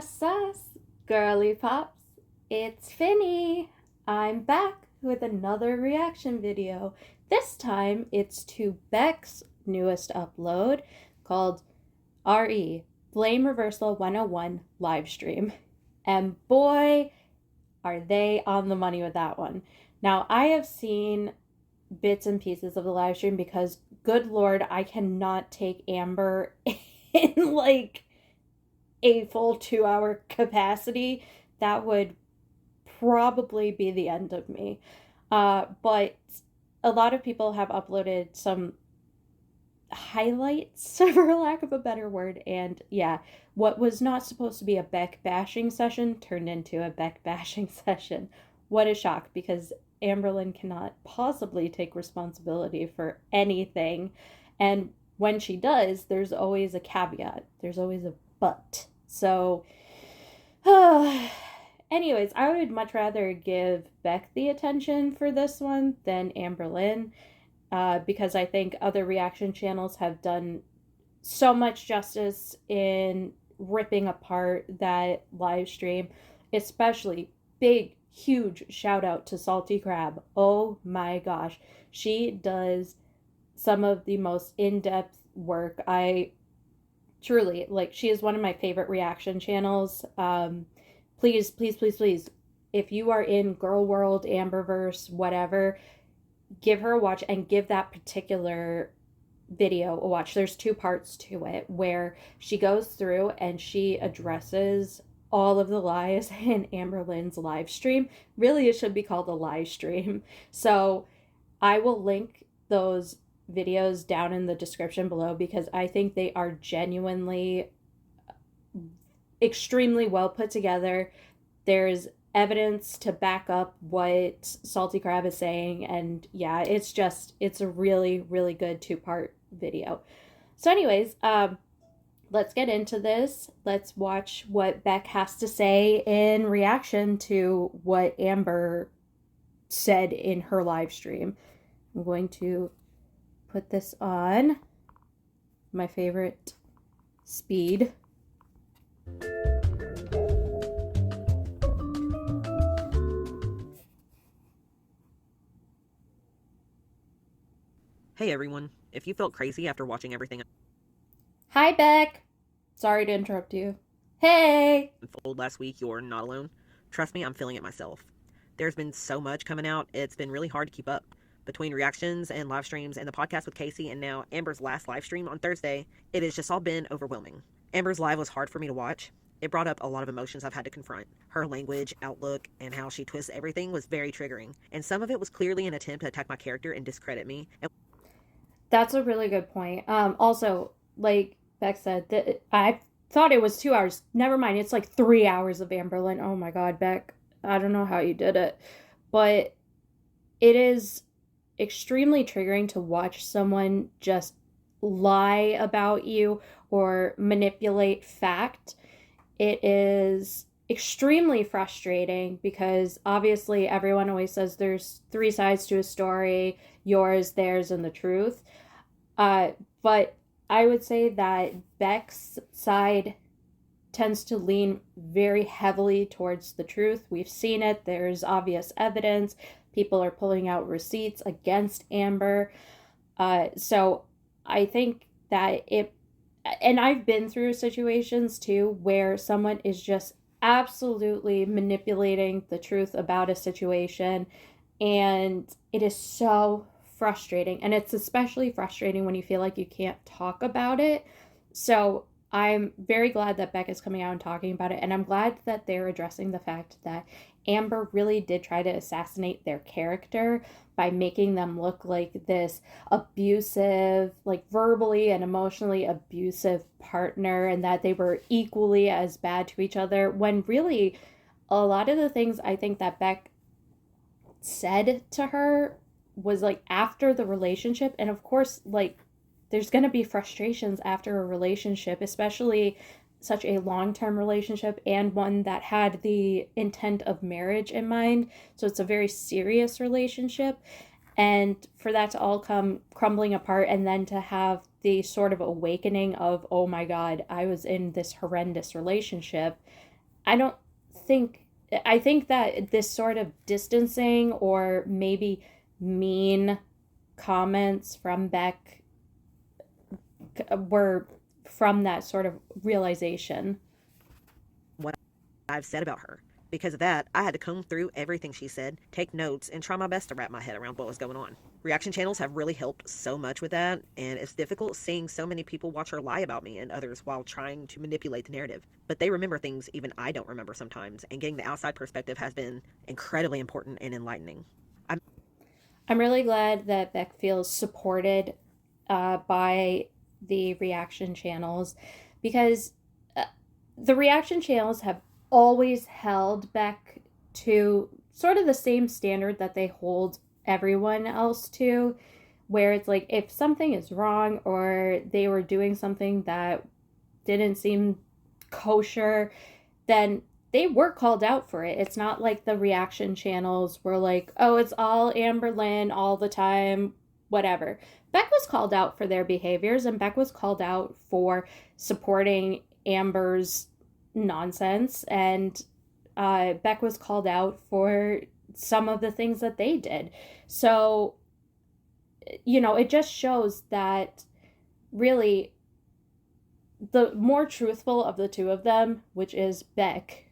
Sus, girly pops, it's Finny. I'm back with another reaction video. This time it's to Beck's newest upload called RE Blame Reversal 101 Livestream. And boy, are they on the money with that one. Now, I have seen bits and pieces of the live stream because, good lord, I cannot take Amber in like a full 2 hour capacity. That would probably be the end of me. But a lot of people have uploaded some highlights, for lack of a better word. And yeah, what was not supposed to be a Beck bashing session turned into a Beck bashing session. What a shock, because Amberlynn cannot possibly take responsibility for anything. And when she does, there's always a caveat, there's always a but. So, anyways, I would much rather give Beck the attention for this one than Amberlynn, because I think other reaction channels have done so much justice in ripping apart that live stream, especially big, huge shout out to Salty Crab. Oh my gosh, she does some of the most in-depth work. I truly, like, she is one of my favorite reaction channels. Please, please, please, please, if you are in girl world, Amberverse, whatever, give her a watch and give that particular video a watch. There's two parts to it where she goes through and she addresses all of the lies in Amberlynn's live stream. Really, it should be called a live stream. So I will link those videos down in the description below because I think they are genuinely extremely well put together. There's evidence to back up what Salty Crab is saying, and yeah, it's a really, really good two-part video. So anyways, let's get into this. Let's watch what Beck has to say in reaction to what Amber said in her live stream. I'm going to put this on my favorite speed. Hey everyone, if you felt crazy after watching everything Hi, Beck. Sorry to interrupt you. Hey! unfold last week, you're not alone. Trust me, I'm feeling it myself. There's been so much coming out, it's been really hard to keep up. Between reactions and live streams and the podcast with Casey and now Amber's last live stream on Thursday, it has just all been overwhelming. Amber's live was hard for me to watch. It brought up a lot of emotions I've had to confront. Her language, outlook, and how she twists everything was very triggering, and some of it was clearly an attempt to attack my character and discredit me. That's a really good point. Also, like Beck said, that I thought it was 2 hours. Never mind, it's like 3 hours of Amberlynn. Oh my god, Beck. I don't know how you did it. But it is extremely triggering to watch someone just lie about you or manipulate fact. It is extremely frustrating because obviously everyone always says there's three sides to a story: yours, theirs, and the truth. But I would say that Beck's side tends to lean very heavily towards the truth. We've seen it. There's obvious evidence. People are pulling out receipts against Amber. So I think that and I've been through situations too where someone is just absolutely manipulating the truth about a situation, and it is so frustrating. And it's especially frustrating when you feel like you can't talk about it. So I'm very glad that Beck is coming out and talking about it, and I'm glad that they're addressing the fact that Amber really did try to assassinate their character by making them look like this abusive, like verbally and emotionally abusive partner, and that they were equally as bad to each other, when really a lot of the things I think that Beck said to her was like after the relationship. And of course, like, there's going to be frustrations after a relationship, especially such a long-term relationship and one that had the intent of marriage in mind. So it's a very serious relationship. And for that to all come crumbling apart, and then to have the sort of awakening of, oh my God, I was in this horrendous relationship. I don't think, I think that this sort of distancing or maybe mean comments from Beck were from that sort of realization. What I've said about her. Because of that, I had to comb through everything she said, take notes, and try my best to wrap my head around what was going on. Reaction channels have really helped so much with that, and it's difficult seeing so many people watch her lie about me and others while trying to manipulate the narrative. But they remember things even I don't remember sometimes, and getting the outside perspective has been incredibly important and enlightening. I'm really glad that Beck feels supported by the reaction channels, because uh, the reaction channels have always held Beck to sort of the same standard that they hold everyone else to, where it's like if something is wrong or they were doing something that didn't seem kosher, then they were called out for it. It's not like the reaction channels were like, oh, it's all Amberlynn all the time, whatever. Beck was called out for their behaviors, and Beck was called out for supporting Amber's nonsense, and Beck was called out for some of the things that they did. So, it just shows that really the more truthful of the two of them, which is Beck,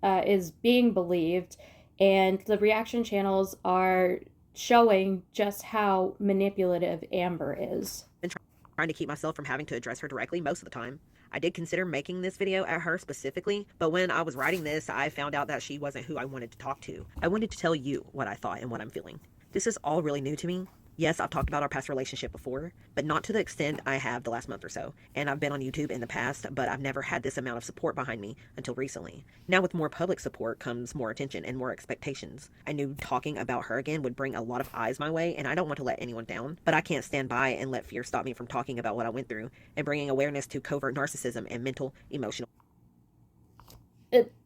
is being believed, and the reaction channels are showing just how manipulative Amber is. Been trying to keep myself from having to address her directly most of the time. I did consider making this video at her specifically, but when I was writing this, I found out that she wasn't who I wanted to talk to. I wanted to tell you what I thought and what I'm feeling. This is all really new to me. Yes, I've talked about our past relationship before, but not to the extent I have the last month or so. And I've been on YouTube in the past, but I've never had this amount of support behind me until recently. Now with more public support comes more attention and more expectations. I knew talking about her again would bring a lot of eyes my way, and I don't want to let anyone down, but I can't stand by and let fear stop me from talking about what I went through and bringing awareness to covert narcissism and mental, emotional.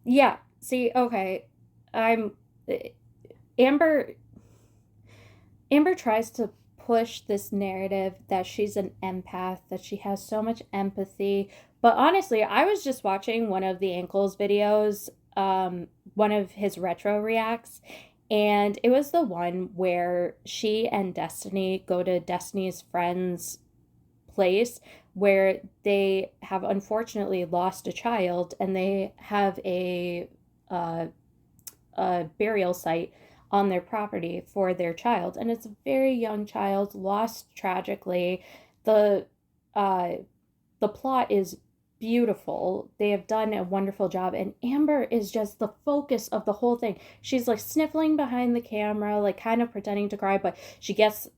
Yeah, see, okay. I'm Amber Amber tries to push this narrative that she's an empath, that she has so much empathy. But honestly, I was just watching one of the Ankles videos, one of his retro reacts, and it was the one where she and Destiny go to Destiny's friend's place, where they have unfortunately lost a child, and they have uh, a burial site on their property for their child, and it's a very young child lost tragically. The uh the plot is beautiful. They have done a wonderful job, and Amber is just the focus of the whole thing. She's like sniffling behind the camera, like kind of pretending to cry, but she gets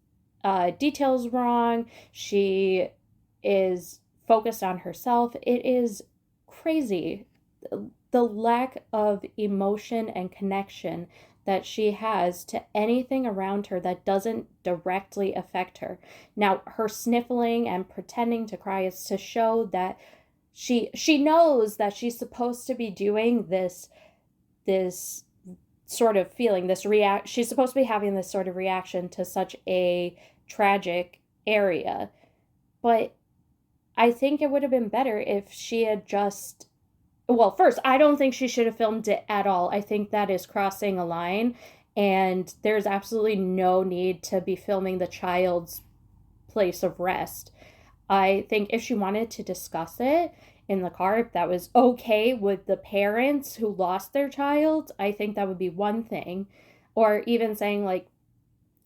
details wrong. She is focused on herself. It is crazy, the lack of emotion and connection that she has to anything around her that doesn't directly affect her. Now, her sniffling and pretending to cry is to show that she knows that she's supposed to be doing this sort of feeling, this react she's supposed to be having this sort of reaction to such a tragic area. But I think it would have been better if she had just, well, first, I don't think she should have filmed it at all. I think that is crossing a line, and there's absolutely no need to be filming the child's place of rest. I think if she wanted to discuss it in the car, if that was okay with the parents who lost their child, I think that would be one thing. Or even saying, like,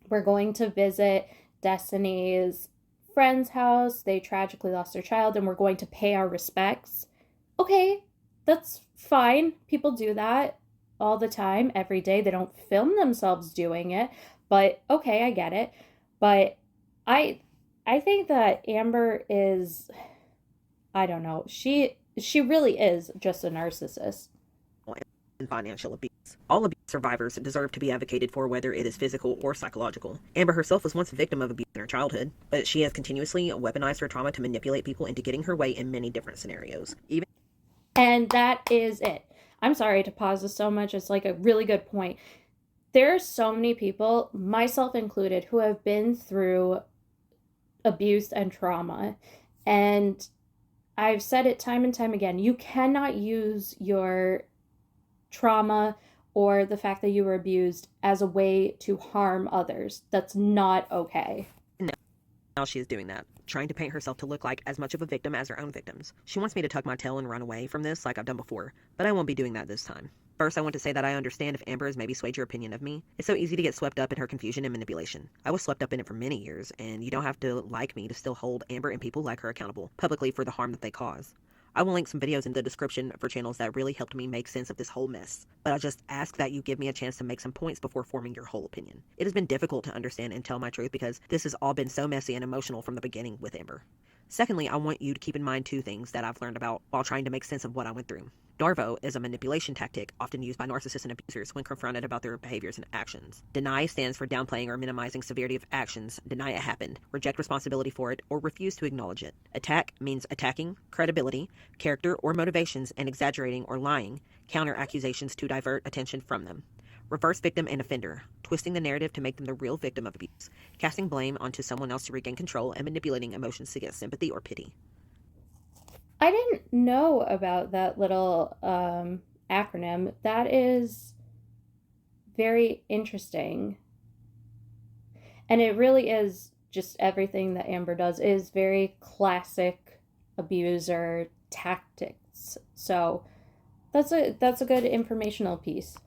we're going to visit Destiny's friend's house. They tragically lost their child, and we're going to pay our respects. Okay, that's fine. People do that all the time, every day. They don't film themselves doing it, but okay, I get it. But I think that Amber is, I don't know, she really is just a narcissist. And financial abuse. All abuse survivors deserve to be advocated for, whether it is physical or psychological. Amber herself was once a victim of abuse in her childhood, but she has continuously weaponized her trauma to manipulate people into getting her way in many different scenarios. And that is it. I'm sorry to pause this so much. It's like a really good point. There are so many people, myself included, who have been through abuse and trauma. And I've said it time and time again, you cannot use your trauma or the fact that you were abused as a way to harm others. That's not okay. Now she is doing that, trying to paint herself to look like as much of a victim as her own victims. She wants me to tuck my tail and run away from this like I've done before, but I won't be doing that this time. First, I want to say that I understand if Amber has maybe swayed your opinion of me. It's so easy to get swept up in her confusion and manipulation. I was swept up in it for many years, and you don't have to like me to still hold Amber and people like her accountable publicly for the harm that they cause. I will link some videos in the description for channels that really helped me make sense of this whole mess, but I just ask that you give me a chance to make some points before forming your whole opinion. It has been difficult to understand and tell my truth because this has all been so messy and emotional from the beginning with Amber. Secondly, I want you to keep in mind two things that I've learned about while trying to make sense of what I went through. Darvo is a manipulation tactic often used by narcissists and abusers when confronted about their behaviors and actions. Deny stands for downplaying or minimizing severity of actions, deny it happened, reject responsibility for it, or refuse to acknowledge it. Attack means attacking credibility, character, or motivations and exaggerating or lying, counter accusations to divert attention from them. Reverse victim and offender, twisting the narrative to make them the real victim of abuse, casting blame onto someone else to regain control, and manipulating emotions to get sympathy or pity. I didn't know about that little acronym. That is very interesting. And it really is just everything that Amber does is very classic abuser tactics. So that's a good informational piece.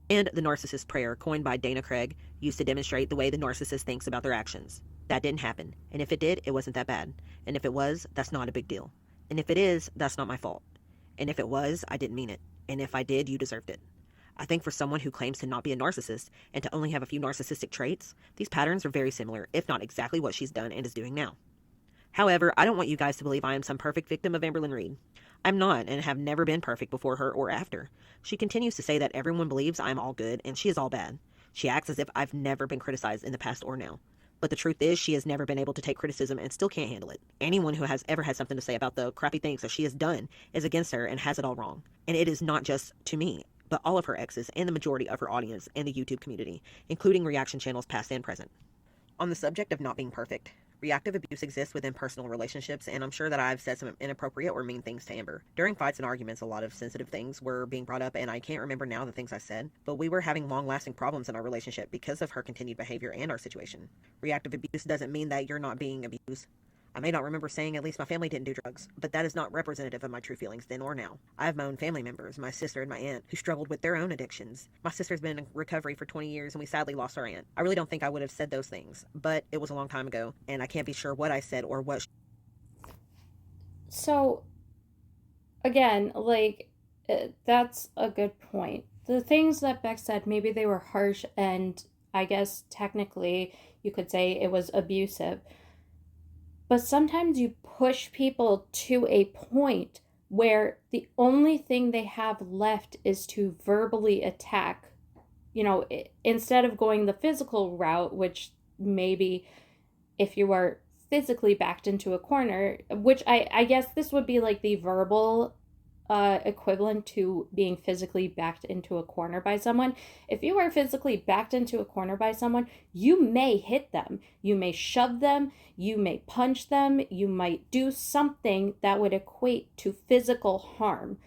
And the narcissist prayer, coined by Dana Craig, used to demonstrate the way the narcissist thinks about their actions. That didn't happen. And if it did, it wasn't that bad. And if it was, that's not a big deal. And if it is, that's not my fault. And if it was, I didn't mean it. And if I did, you deserved it. I think for someone who claims to not be a narcissist and to only have a few narcissistic traits, these patterns are very similar, if not exactly what she's done and is doing now. However, I don't want you guys to believe I am some perfect victim of Amberlynn Reid. I'm not and have never been perfect before her or after. She continues to say that everyone believes I'm all good and she is all bad. She acts as if I've never been criticized in the past or now. But the truth is she has never been able to take criticism and still can't handle it. Anyone who has ever had something to say about the crappy things that she has done is against her and has it all wrong. And it is not just to me, but all of her exes and the majority of her audience and the YouTube community, including reaction channels past and present. On the subject of not being perfect, reactive abuse exists within personal relationships, and I'm sure that I've said some inappropriate or mean things to Amber. During fights and arguments, a lot of sensitive things were being brought up, and I can't remember now the things I said, but we were having long-lasting problems in our relationship because of her continued behavior and our situation. Reactive abuse doesn't mean that you're not being abused. I may not remember saying at least my family didn't do drugs, but that is not representative of my true feelings then or now. I have my own family members, my sister and my aunt, who struggled with their own addictions. My sister's been in recovery for 20 years and we sadly lost our aunt. I really don't think I would have said those things, but it was a long time ago, and I can't be sure what I said or what. So again, that's a good point. The things that Beck said, maybe they were harsh, and I guess technically you could say it was abusive. But sometimes you push people to a point where the only thing they have left is to verbally attack. Instead of going the physical route, which maybe if you are physically backed into a corner, which I guess this would be like the verbal equivalent to being physically backed into a corner by someone. If you are physically backed into a corner by someone, you may hit them, you may shove them, you may punch them, you might do something that would equate to physical harm.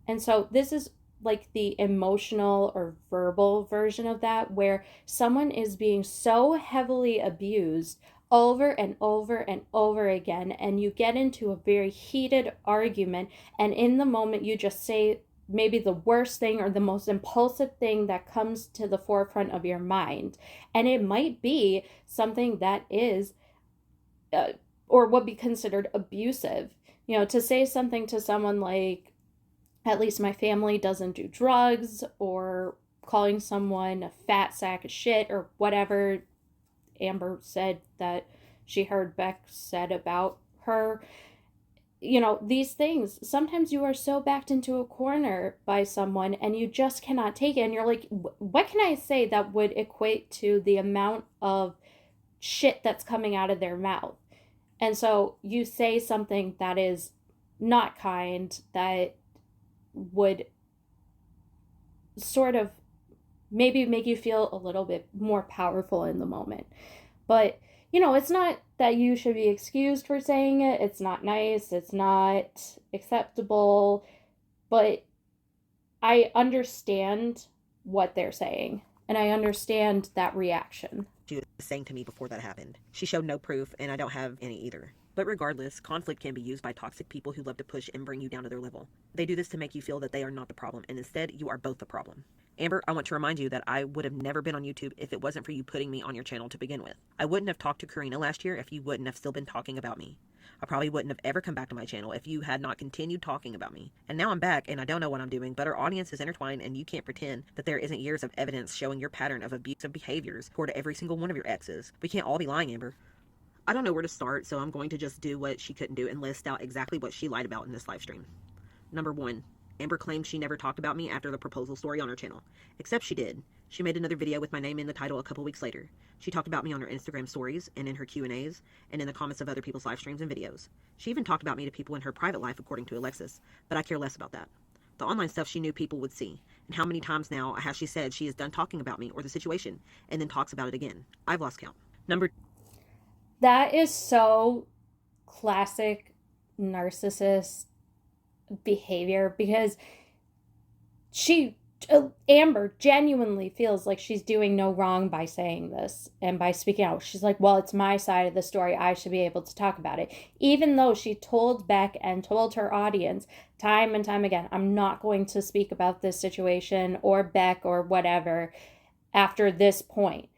And so this is like the emotional or verbal version of that, where someone is being so heavily abused over and over and over again, and you get into a very heated argument, and in the moment you just say maybe the worst thing or the most impulsive thing that comes to the forefront of your mind. And it might be something that is or would be considered abusive. To say something to someone like, at least my family doesn't do drugs, or calling someone a fat sack of shit, or whatever Amber said that she heard Beck said about her. These things, sometimes you are so backed into a corner by someone and you just cannot take it. And you're like, what can I say that would equate to the amount of shit that's coming out of their mouth? And so you say something that is not kind, that would sort of maybe make you feel a little bit more powerful in the moment. But, it's not that you should be excused for saying it. It's not nice. It's not acceptable. But I understand what they're saying. And I understand that reaction. She was saying to me before that happened. She showed no proof, and I don't have any either. But regardless, conflict can be used by toxic people who love to push and bring you down to their level. They do this to make you feel that they are not the problem, and instead, you are both the problem. Amber, I want to remind you that I would have never been on YouTube if it wasn't for you putting me on your channel to begin with. I wouldn't have talked to Karina last year if you wouldn't have still been talking about me. I probably wouldn't have ever come back to my channel if you had not continued talking about me. And now I'm back and I don't know what I'm doing, but our audience is intertwined and you can't pretend that there isn't years of evidence showing your pattern of abusive behaviors toward every single one of your exes. We can't all be lying, Amber. I don't know where to start, so I'm going to just do what she couldn't do and list out exactly what she lied about in this live stream. Number 1. Amber claimed she never talked about me after the proposal story on her channel. Except she did. She made another video with my name in the title a couple weeks later. She talked about me on her Instagram stories, and in her Q&As, and in the comments of other people's live streams and videos. She even talked about me to people in her private life, according to Alexis, but I care less about that. The online stuff she knew people would see, and how many times now has she said she is done talking about me or the situation, and then talks about it again. I've lost count. That is so classic narcissist behavior, because Amber genuinely feels like she's doing no wrong by saying this and by speaking out. She's like, well, it's my side of the story. I should be able to talk about it. Even though she told Beck and told her audience time and time again, I'm not going to speak about this situation or Beck or whatever after this point.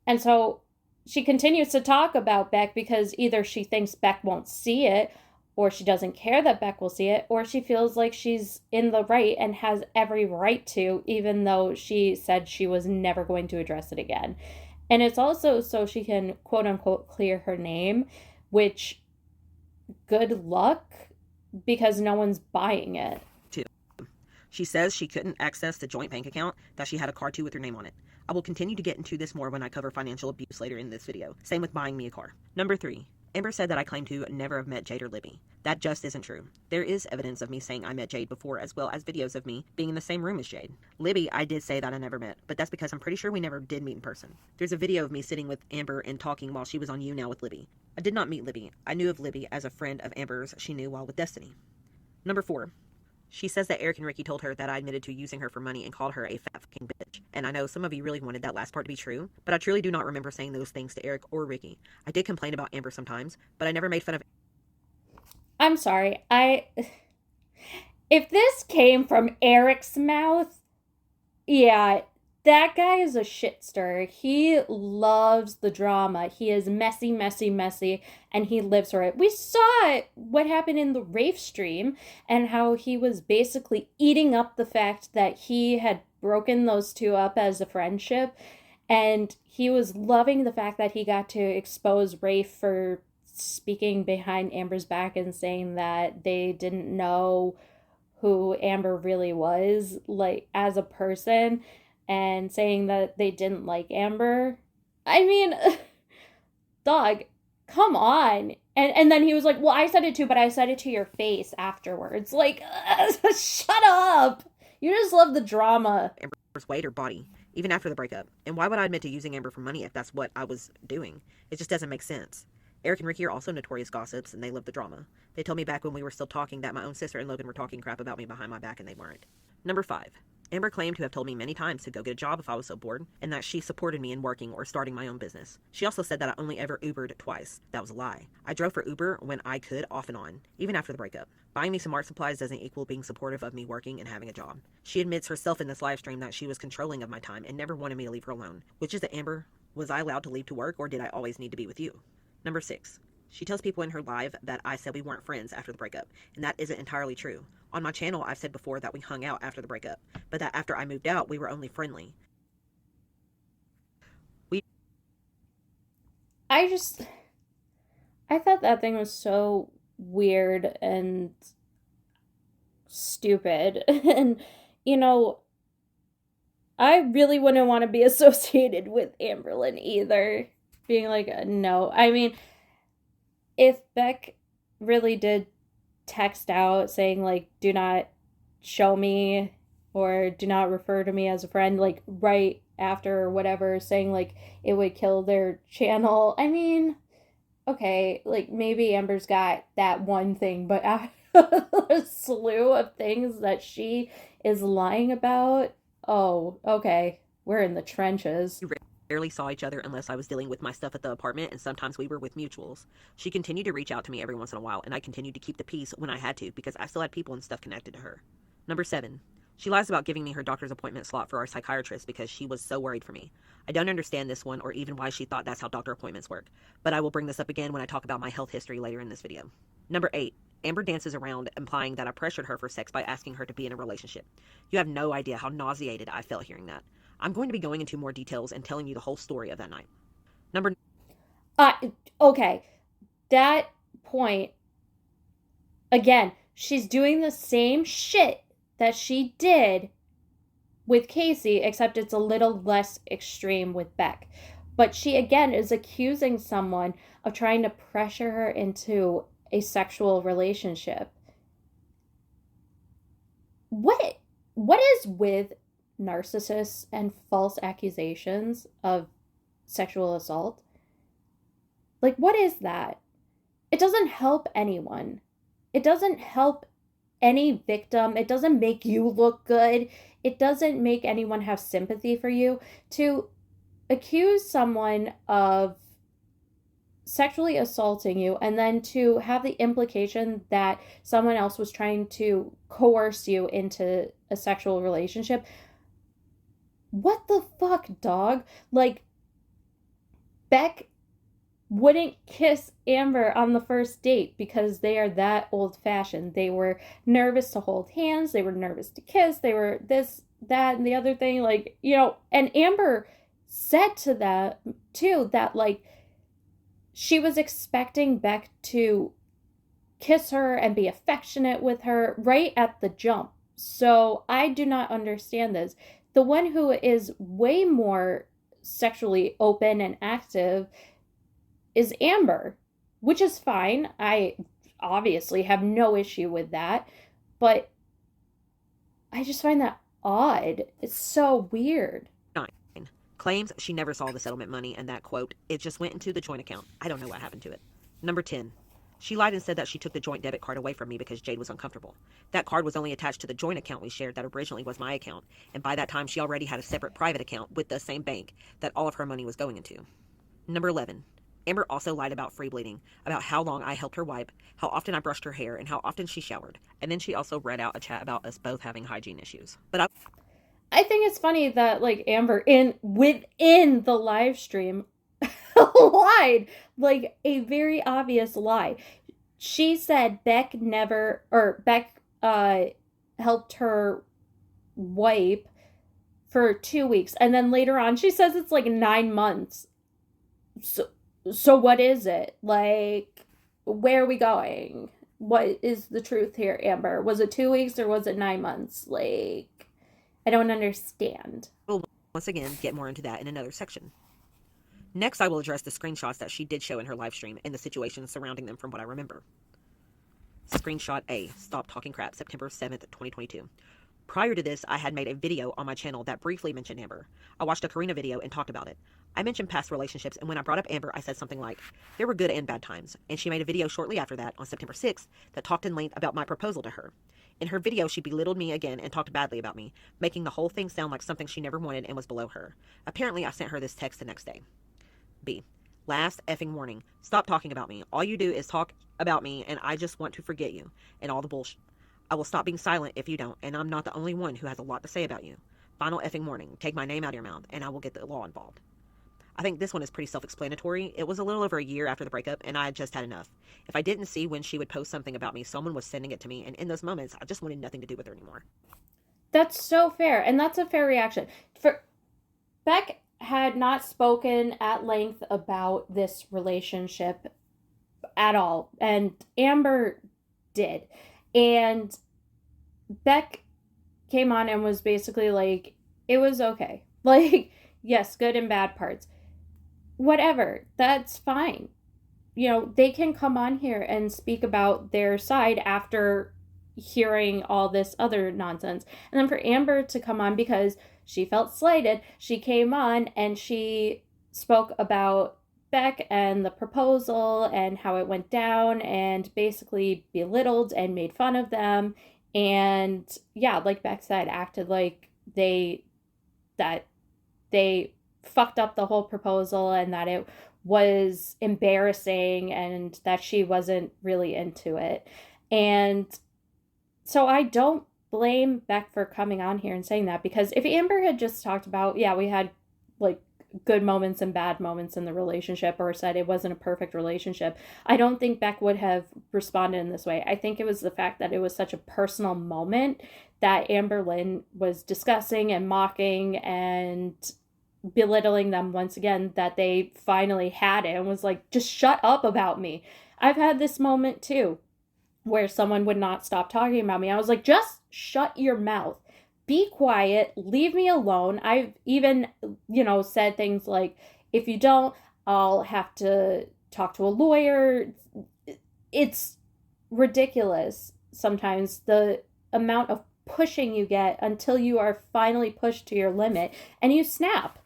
And so she continues to talk about Beck because either she thinks Beck won't see it, or she doesn't care that Beck will see it, or she feels like she's in the right and has every right to, even though she said she was never going to address it again. And it's also so she can, quote unquote, clear her name, which, good luck, because no one's buying it. She says she couldn't access the joint bank account that she had a card to with her name on it. I will continue to get into this more when I cover financial abuse later in this video. Same with buying me a car. Number 3. Amber said that I claim to never have met Jade or Libby. That just isn't true. There is evidence of me saying I met Jade before, as well as videos of me being in the same room as Jade. Libby, I did say that I never met, but that's because I'm pretty sure we never did meet in person. There's a video of me sitting with Amber and talking while she was on You Now with Libby. I did not meet Libby. I knew of Libby as a friend of Amber's she knew while with Destiny. Number 4. She says that Eric and Ricky told her that I admitted to using her for money and called her a fat fucking bitch. And I know some of you really wanted that last part to be true, but I truly do not remember saying those things to Eric or Ricky. I did complain about Amber sometimes, but I never made fun of... I'm sorry. If this came from Eric's mouth, yeah, that guy is a shit stirrer. He loves the drama. He is messy, messy, messy, and he lives for it. We saw what happened in the Rafe stream and how he was basically eating up the fact that he had broken those two up as a friendship, and he was loving the fact that he got to expose Rafe for speaking behind Amber's back and saying that they didn't know who Amber really was, like, as a person, and saying that they didn't like Amber. I mean, dog, come on. And then he was like, well, I said it too, but I said it to your face afterwards. Like, shut up. You just love the drama. Amber's weight or body, even after the breakup. And why would I admit to using Amber for money if that's what I was doing? It just doesn't make sense. Eric and Ricky are also notorious gossips, and they love the drama. They told me back when we were still talking that my own sister and Logan were talking crap about me behind my back, and they weren't. Number 5. Amber claimed to have told me many times to go get a job if I was so bored, and that she supported me in working or starting my own business. She also said that I only ever Ubered twice. That was a lie. I drove for Uber when I could, off and on, even after the breakup. Buying me some art supplies doesn't equal being supportive of me working and having a job. She admits herself in this live stream that she was controlling of my time and never wanted me to leave her alone. Which is it, Amber? Was I allowed to leave to work, or did I always need to be with you? Number 6. She tells people in her live that I said we weren't friends after the breakup, and that isn't entirely true. On my channel, I've said before that we hung out after the breakup, but that after I moved out, we were only friendly. I thought that thing was so weird and stupid. And, I really wouldn't want to be associated with Amberlynn either. Being like, no. I mean, if Beck really did text out saying, like, do not show me or do not refer to me as a friend, like right after or whatever, saying like it would kill their channel. I mean, okay, like maybe Amber's got that one thing, but a slew of things that she is lying about. Oh, okay. We're in the trenches. We rarely saw each other unless I was dealing with my stuff at the apartment, and sometimes we were with mutuals. She continued to reach out to me every once in a while, and I continued to keep the peace when I had to because I still had people and stuff connected to her. Number 7. She lies about giving me her doctor's appointment slot for our psychiatrist because she was so worried for me. I don't understand this one or even why she thought that's how doctor appointments work, but I will bring this up again when I talk about my health history later in this video. Number 8. Amber dances around implying that I pressured her for sex by asking her to be in a relationship. You have no idea how nauseated I felt hearing that. I'm going to be going into more details and telling you the whole story of that night. Number Okay. That point, again, she's doing the same shit that she did with Casey, except it's a little less extreme with Beck. But she, again, is accusing someone of trying to pressure her into a sexual relationship. What is with narcissists and false accusations of sexual assault? Like, what is that? It doesn't help anyone. It doesn't help any victim. It doesn't make you look good. It doesn't make anyone have sympathy for you to accuse someone of sexually assaulting you and then to have the implication that someone else was trying to coerce you into a sexual relationship. What the fuck, dog? Like, Beck wouldn't kiss Amber on the first date because they are that old-fashioned. They were nervous to hold hands. They were nervous to kiss. They were this, that, and the other thing. Like, you know, and Amber said to that, too, that, like, she was expecting Beck to kiss her and be affectionate with her right at the jump. So I do not understand this. The one who is way more sexually open and active is Amber, which is fine. I obviously have no issue with that, but I just find that odd. It's so weird. 9. Claims she never saw the settlement money and that, quote, it just went into the joint account. I don't know what happened to it. Number 10. She lied and said that she took the joint debit card away from me because Jade was uncomfortable. That card was only attached to the joint account we shared that originally was my account, and by that time she already had a separate private account with the same bank that all of her money was going into. Number 11. Amber also lied about free bleeding, about how long I helped her wipe, how often I brushed her hair, and how often she showered. And then she also read out a chat about us both having hygiene issues. But I think it's funny that, like, Amber within the live stream lied, like a very obvious lie. She said Beck helped her wipe for 2 weeks, and then later on she says it's like 9 months. So what is it? Like, where are we going? What is the truth here, Amber? Was it 2 weeks or was it 9 months? Like, I don't understand. we'll once again get more into that in another section. Next, I will address the screenshots that she did show in her live stream and the situations surrounding them from what I remember. Screenshot A. Stop Talking Crap, September 7th, 2022. Prior to this, I had made a video on my channel that briefly mentioned Amber. I watched a Karina video and talked about it. I mentioned past relationships, and when I brought up Amber, I said something like, there were good and bad times, and she made a video shortly after that, on September 6th, that talked in length about my proposal to her. In her video, she belittled me again and talked badly about me, making the whole thing sound like something she never wanted and was below her. Apparently, I sent her this text the next day. B. Last effing warning. Stop talking about me. All you do is talk about me, and I just want to forget you, and all the bullshit. I will stop being silent if you don't, and I'm not the only one who has a lot to say about you. Final effing warning. Take my name out of your mouth, and I will get the law involved. I think this one is pretty self-explanatory. It was a little over a year after the breakup, and I had just had enough. If I didn't see when she would post something about me, someone was sending it to me, and in those moments, I just wanted nothing to do with her anymore. That's so fair, and that's a fair reaction. Beck had not spoken at length about this relationship at all, and Amber did. And Beck came on and was basically like, it was okay. Like, yes, good and bad parts. Whatever, that's fine. You know, they can come on here and speak about their side after hearing all this other nonsense. And then for Amber to come on because she felt slighted, she came on and she spoke about Beck and the proposal and how it went down and basically belittled and made fun of them. And yeah, like Beck said, acted like that they fucked up the whole proposal and that it was embarrassing and that she wasn't really into it. And so I don't blame Beck for coming on here and saying that, because if Amber had just talked about, yeah, we had like good moments and bad moments in the relationship, or said it wasn't a perfect relationship, I don't think Beck would have responded in this way. I think it was the fact that it was such a personal moment that Amberlynn was discussing and mocking and belittling them once again, that they finally had it and was like, just shut up about me. I've had this moment too where someone would not stop talking about me. I was like, just shut your mouth. Be quiet. Leave me alone. I've even, said things like, if you don't, I'll have to talk to a lawyer. It's ridiculous sometimes the amount of pushing you get until you are finally pushed to your limit and you snap.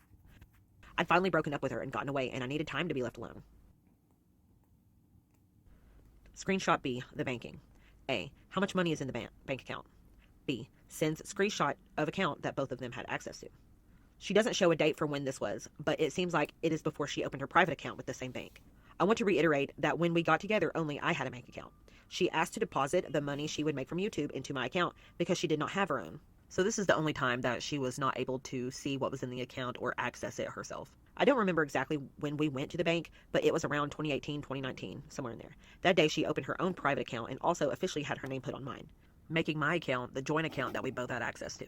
I'd finally broken up with her and gotten away, and I needed time to be left alone. Screenshot B, the banking. A, how much money is in the bank account? B, sends screenshot of account that both of them had access to. She doesn't show a date for when this was, but it seems like it is before she opened her private account with the same bank. I want to reiterate that when we got together, only I had a bank account. She asked to deposit the money she would make from YouTube into my account because she did not have her own. So this is the only time that she was not able to see what was in the account or access it herself. I don't remember exactly when we went to the bank, but it was around 2018, 2019, somewhere in there. That day she opened her own private account and also officially had her name put on mine, making my account the joint account that we both had access to.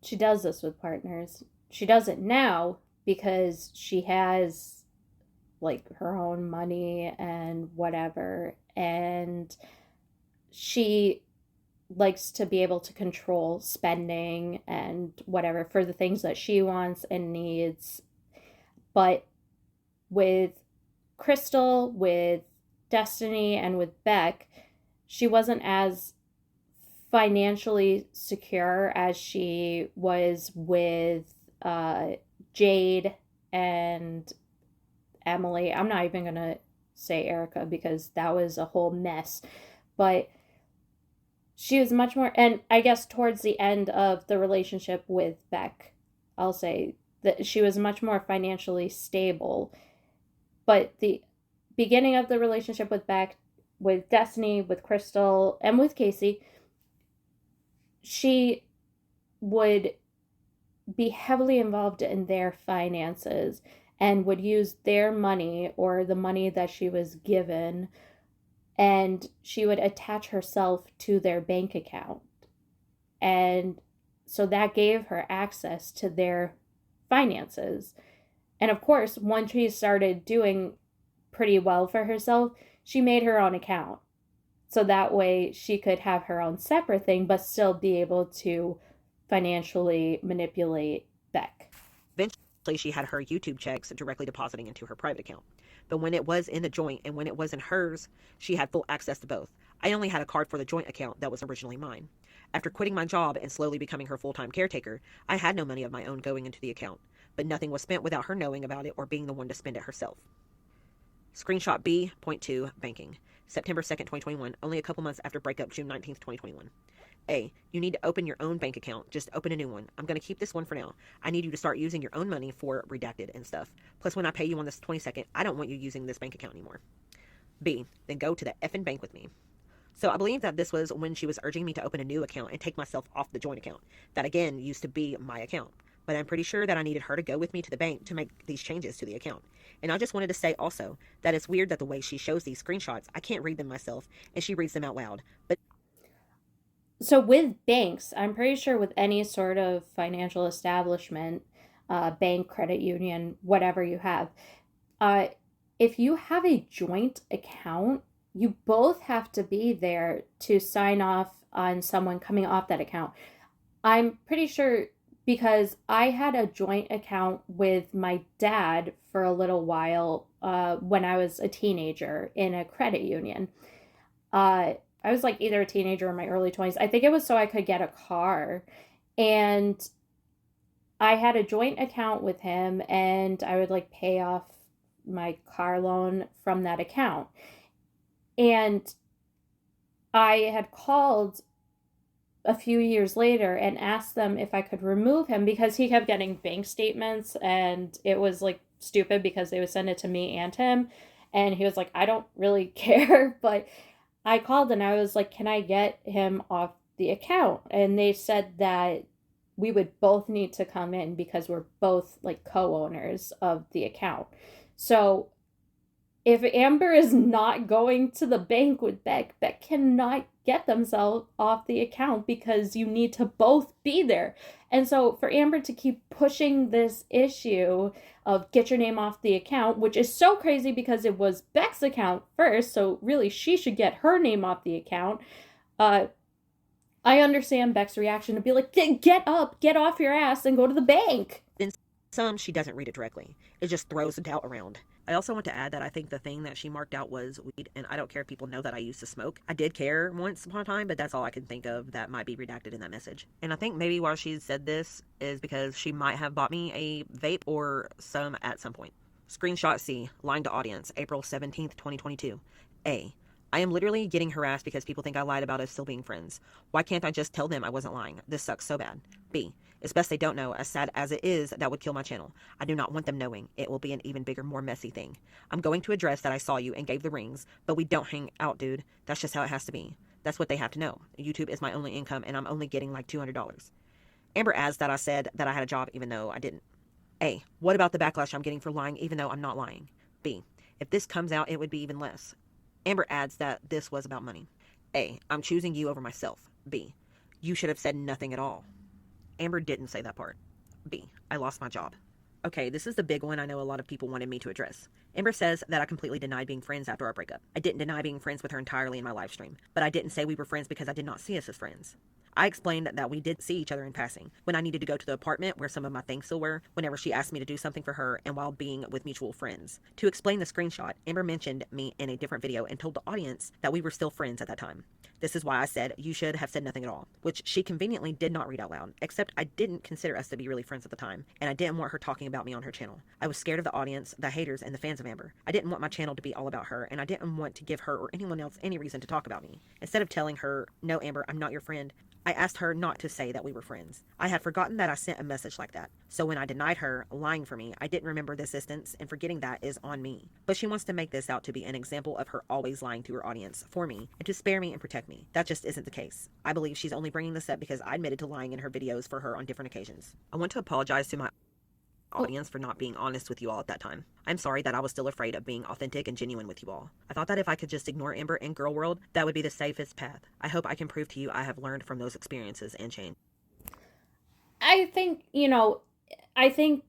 She does this with partners. She does it now because she has like her own money and whatever, and she likes to be able to control spending and whatever for the things that she wants and needs. But with Crystal, with Destiny, and with Beck, she wasn't as financially secure as she was with Jade and Emily. I'm not even gonna say Erica because that was a whole mess, but she was much more, and I guess towards the end of the relationship with Beck, I'll say that she was much more financially stable. But the beginning of the relationship with Beck, with Destiny, with Crystal, and with Casey, she would be heavily involved in their finances and would use their money or the money that she was given, and she would attach herself to their bank account. And so that gave her access to their finances. And of course, once she started doing pretty well for herself, she made her own account. So that way she could have her own separate thing, but still be able to financially manipulate Beck. Eventually, she had her YouTube checks directly depositing into her private account. But when it was in the joint and when it was in hers, she had full access to both. I only had a card for the joint account that was originally mine. After quitting my job and slowly becoming her full-time caretaker, I had no money of my own going into the account, but nothing was spent without her knowing about it or being the one to spend it herself. Screenshot B, point 2, banking. September 2nd, 2021, only a couple months after breakup, June 19th, 2021. A, you need to open your own bank account. Just open a new one. I'm going to keep this one for now. I need you to start using your own money for Reactive and stuff. Plus, when I pay you on this 22nd, I don't want you using this bank account anymore. B, then go to the effing bank with me. So I believe that this was when she was urging me to open a new account and take myself off the joint account. That, again, used to be my account. But I'm pretty sure that I needed her to go with me to the bank to make these changes to the account. And I just wanted to say also that it's weird that the way she shows these screenshots, I can't read them myself, and she reads them out loud. But So with banks, I'm pretty sure with any sort of financial establishment, bank, credit union, whatever you have, uh, if you have a joint account, you both have to be there to sign off on someone coming off that account. I'm pretty sure because I had a joint account with my dad for a little while when I was a teenager in a credit union. I was like either a teenager or in my early 20s. I think it was so I could get a car. And I had a joint account with him, and I would like pay off my car loan from that account. And I had called a few years later and asked them if I could remove him because he kept getting bank statements, and it was like stupid because they would send it to me and him. And he was like, I don't really care. But I called and I was like, can I get him off the account? And they said that we would both need to come in because we're both like co-owners of the account. So if Amber is not going to the bank with Beck, Beck cannot get themselves off the account because you need to both be there. And so for Amber to keep pushing this issue of get your name off the account, which is so crazy because it was Beck's account first, so really she should get her name off the account. I understand Beck's reaction to be like, get up, get off your ass, and go to the bank. In some, she doesn't read it directly. It just throws doubt around. I also want to add that I think the thing that she marked out was weed, and I don't care if people know that I used to smoke. I did care once upon a time, but that's all I can think of that might be redacted in that message. And I think maybe why she said this is because she might have bought me a vape or some at some point. Screenshot C, lying to audience, April 17th, 2022. A. I am literally getting harassed because people think I lied about us still being friends. Why can't I just tell them I wasn't lying? This sucks so bad. B. It's best they don't know. As sad as it is, that would kill my channel. I do not want them knowing. It will be an even bigger, more messy thing. I'm going to address that I saw you and gave the rings, but we don't hang out, dude. That's just how it has to be. That's what they have to know. YouTube is my only income, and I'm only getting like $200. Amber adds that I said that I had a job even though I didn't. A. What about the backlash I'm getting for lying even though I'm not lying? B. If this comes out, it would be even less. Amber adds that this was about money. A. I'm choosing you over myself. B. You should have said nothing at all. Amber didn't say that part. B. I lost my job. Okay, this is the big one I know a lot of people wanted me to address. Amber says that I completely denied being friends after our breakup. I didn't deny being friends with her entirely in my live stream, but I didn't say we were friends because I did not see us as friends. I explained that we did see each other in passing, when I needed to go to the apartment where some of my things still were, whenever she asked me to do something for her, and while being with mutual friends. To explain the screenshot, Amber mentioned me in a different video and told the audience that we were still friends at that time. This is why I said you should have said nothing at all, which she conveniently did not read out loud, except I didn't consider us to be really friends at the time, and I didn't want her talking about me on her channel. I was scared of the audience, the haters, and the fans of Amber. I didn't want my channel to be all about her, and I didn't want to give her or anyone else any reason to talk about me. Instead of telling her, no Amber, I'm not your friend, I asked her not to say that we were friends. I had forgotten that I sent a message like that. So when I denied her lying for me, I didn't remember this instance, and forgetting that is on me. But she wants to make this out to be an example of her always lying to her audience for me and to spare me and protect me. That just isn't the case. I believe she's only bringing this up because I admitted to lying in her videos for her on different occasions. I want to apologize to my audience for not being honest with you all at that time. I'm sorry that I was still afraid of being authentic and genuine with you all. I thought that if I could just ignore Amber and Girl World, that would be the safest path. I hope I can prove to you I have learned from those experiences and changed. I think, I think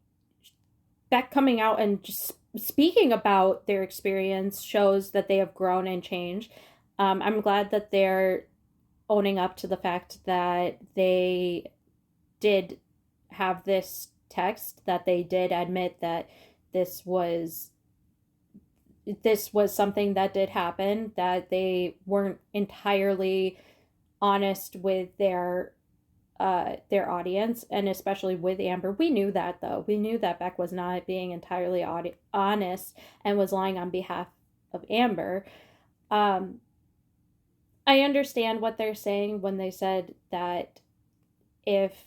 Beck coming out and just speaking about their experience shows that they have grown and changed. I'm glad that they're owning up to the fact that they did have this text, that they did admit that this was something that did happen, that they weren't entirely honest with their audience, and especially with Amber. We knew that, though. We knew that Beck was not being entirely honest and was lying on behalf of Amber. I understand what they're saying when they said that if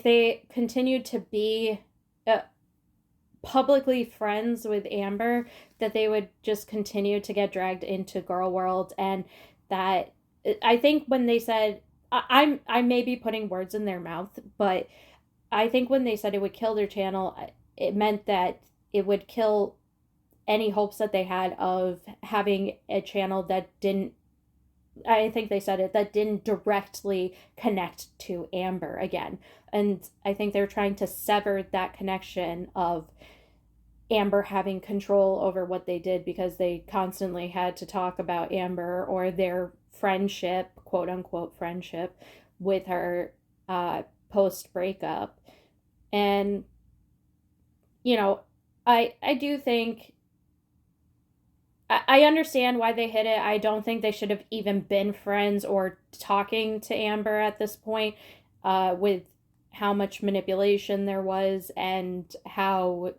they continued to be publicly friends with Amber, that they would just continue to get dragged into Girl World. And that, I think when they said, I may be putting words in their mouth, but I think when they said it would kill their channel, it meant that it would kill any hopes that they had of having a channel that didn't, I think they said it, that didn't directly connect to Amber again. And I think they're trying to sever that connection of Amber having control over what they did, because they constantly had to talk about Amber or their friendship, quote unquote friendship, with her post breakup. And I do think I understand why they hit it. I don't think they should have even been friends or talking to Amber at this point, with how much manipulation there was and how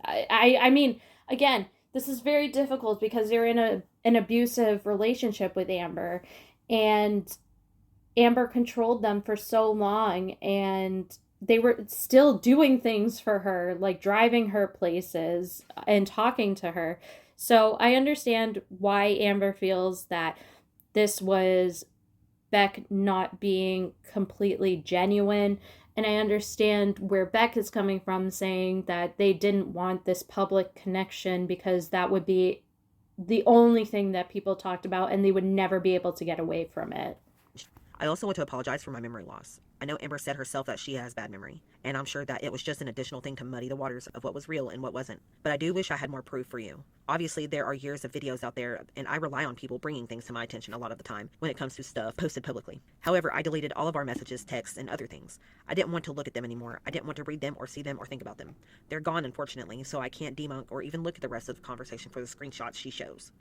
I mean, again, this is very difficult because you're in an abusive relationship with Amber, and Amber controlled them for so long, and they were still doing things for her, like driving her places and talking to her. So I understand why Amber feels that this was Beck not being completely genuine. And I understand where Beck is coming from, saying that they didn't want this public connection because that would be the only thing that people talked about and they would never be able to get away from it. I also want to apologize for my memory loss. I know Amber said herself that she has bad memory, and I'm sure that it was just an additional thing to muddy the waters of what was real and what wasn't. But I do wish I had more proof for you. Obviously, there are years of videos out there, and I rely on people bringing things to my attention a lot of the time when it comes to stuff posted publicly. However, I deleted all of our messages, texts, and other things. I didn't want to look at them anymore. I didn't want to read them or see them or think about them. They're gone, unfortunately, so I can't debunk or even look at the rest of the conversation for the screenshots she shows.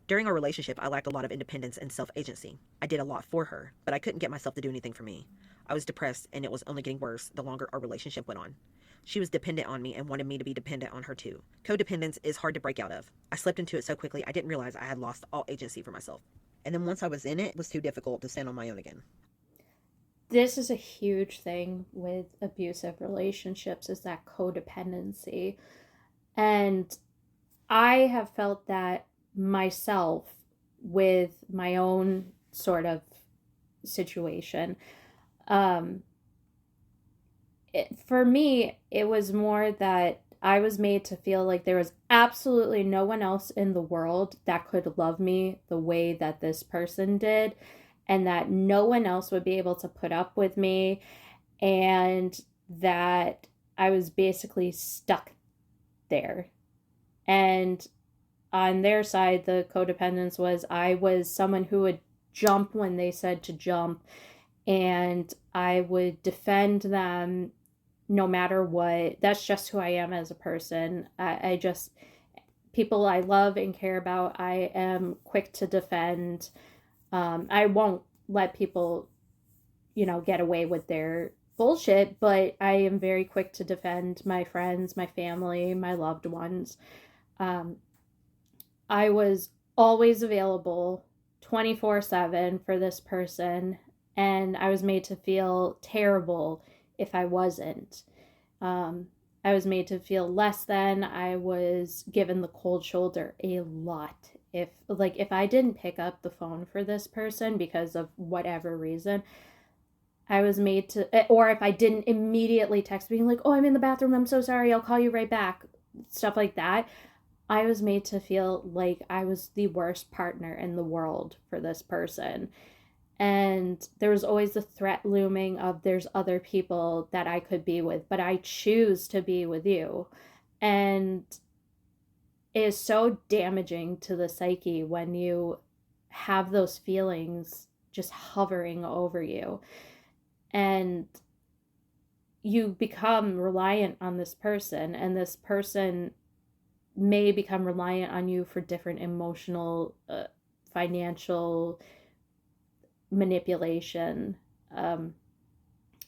During our relationship, I lacked a lot of independence and self-agency. I did a lot for her, but I couldn't get myself to do anything for me. I was depressed, and it was only getting worse the longer our relationship went on. She was dependent on me and wanted me to be dependent on her too. Codependence is hard to break out of. I slipped into it so quickly I didn't realize I had lost all agency for myself. And then once I was in it was too difficult to stand on my own again. This is a huge thing with abusive relationships, is that codependency. And I have felt that myself with my own sort of situation. Um, for me, it was more that I was made to feel like there was absolutely no one else in the world that could love me the way that this person did, and that no one else would be able to put up with me, and that I was basically stuck there. And on their side, the codependence was I was someone who would jump when they said to jump, and I would defend them no matter what. That's just who I am as a person. I just, people I love and care about, I am quick to defend. I won't let people, get away with their bullshit, but I am very quick to defend my friends, my family, my loved ones. Um, I was always available 24/7 for this person, and I was made to feel terrible if I wasn't. Um, I was made to feel less than. I was given the cold shoulder a lot. If I didn't pick up the phone for this person because of whatever reason, I was made to, or if I didn't immediately text being like, "Oh, I'm in the bathroom. I'm so sorry. I'll call you right back." Stuff like that. I was made to feel like I was the worst partner in the world for this person. And there was always the threat looming of there's other people that I could be with, but I choose to be with you. And it is so damaging to the psyche when you have those feelings just hovering over you. And you become reliant on this person, and this person may become reliant on you for different emotional, financial manipulation, um,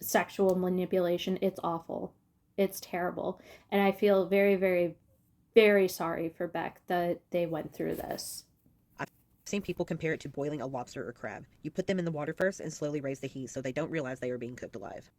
sexual manipulation. It's awful. It's terrible. And I feel very, very, very sorry for Beck that they went through this. I've seen people compare it to boiling a lobster or crab. You put them in the water first and slowly raise the heat so they don't realize they are being cooked alive.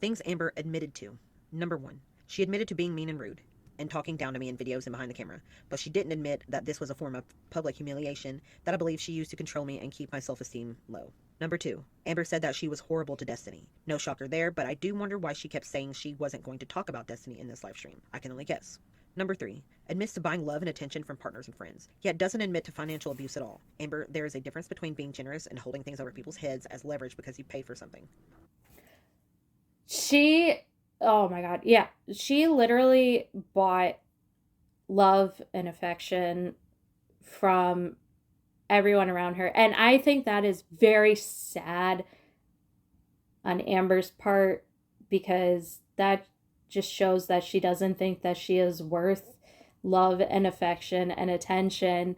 Things Amber admitted to. Number 1, she admitted to being mean and rude and talking down to me in videos and behind the camera, but she didn't admit that this was a form of public humiliation that I believe she used to control me and keep my self-esteem low. Number 2, Amber said that she was horrible to Destiny. No shocker there, but I do wonder why she kept saying she wasn't going to talk about Destiny in this live stream. I can only guess. Number 3, admits to buying love and attention from partners and friends, yet doesn't admit to financial abuse at all. Amber, there is a difference between being generous and holding things over people's heads as leverage because you pay for something. She, oh my God, yeah. She literally bought love and affection from everyone around her. And I think that is very sad on Amber's part, because that just shows that she doesn't think that she is worth love and affection and attention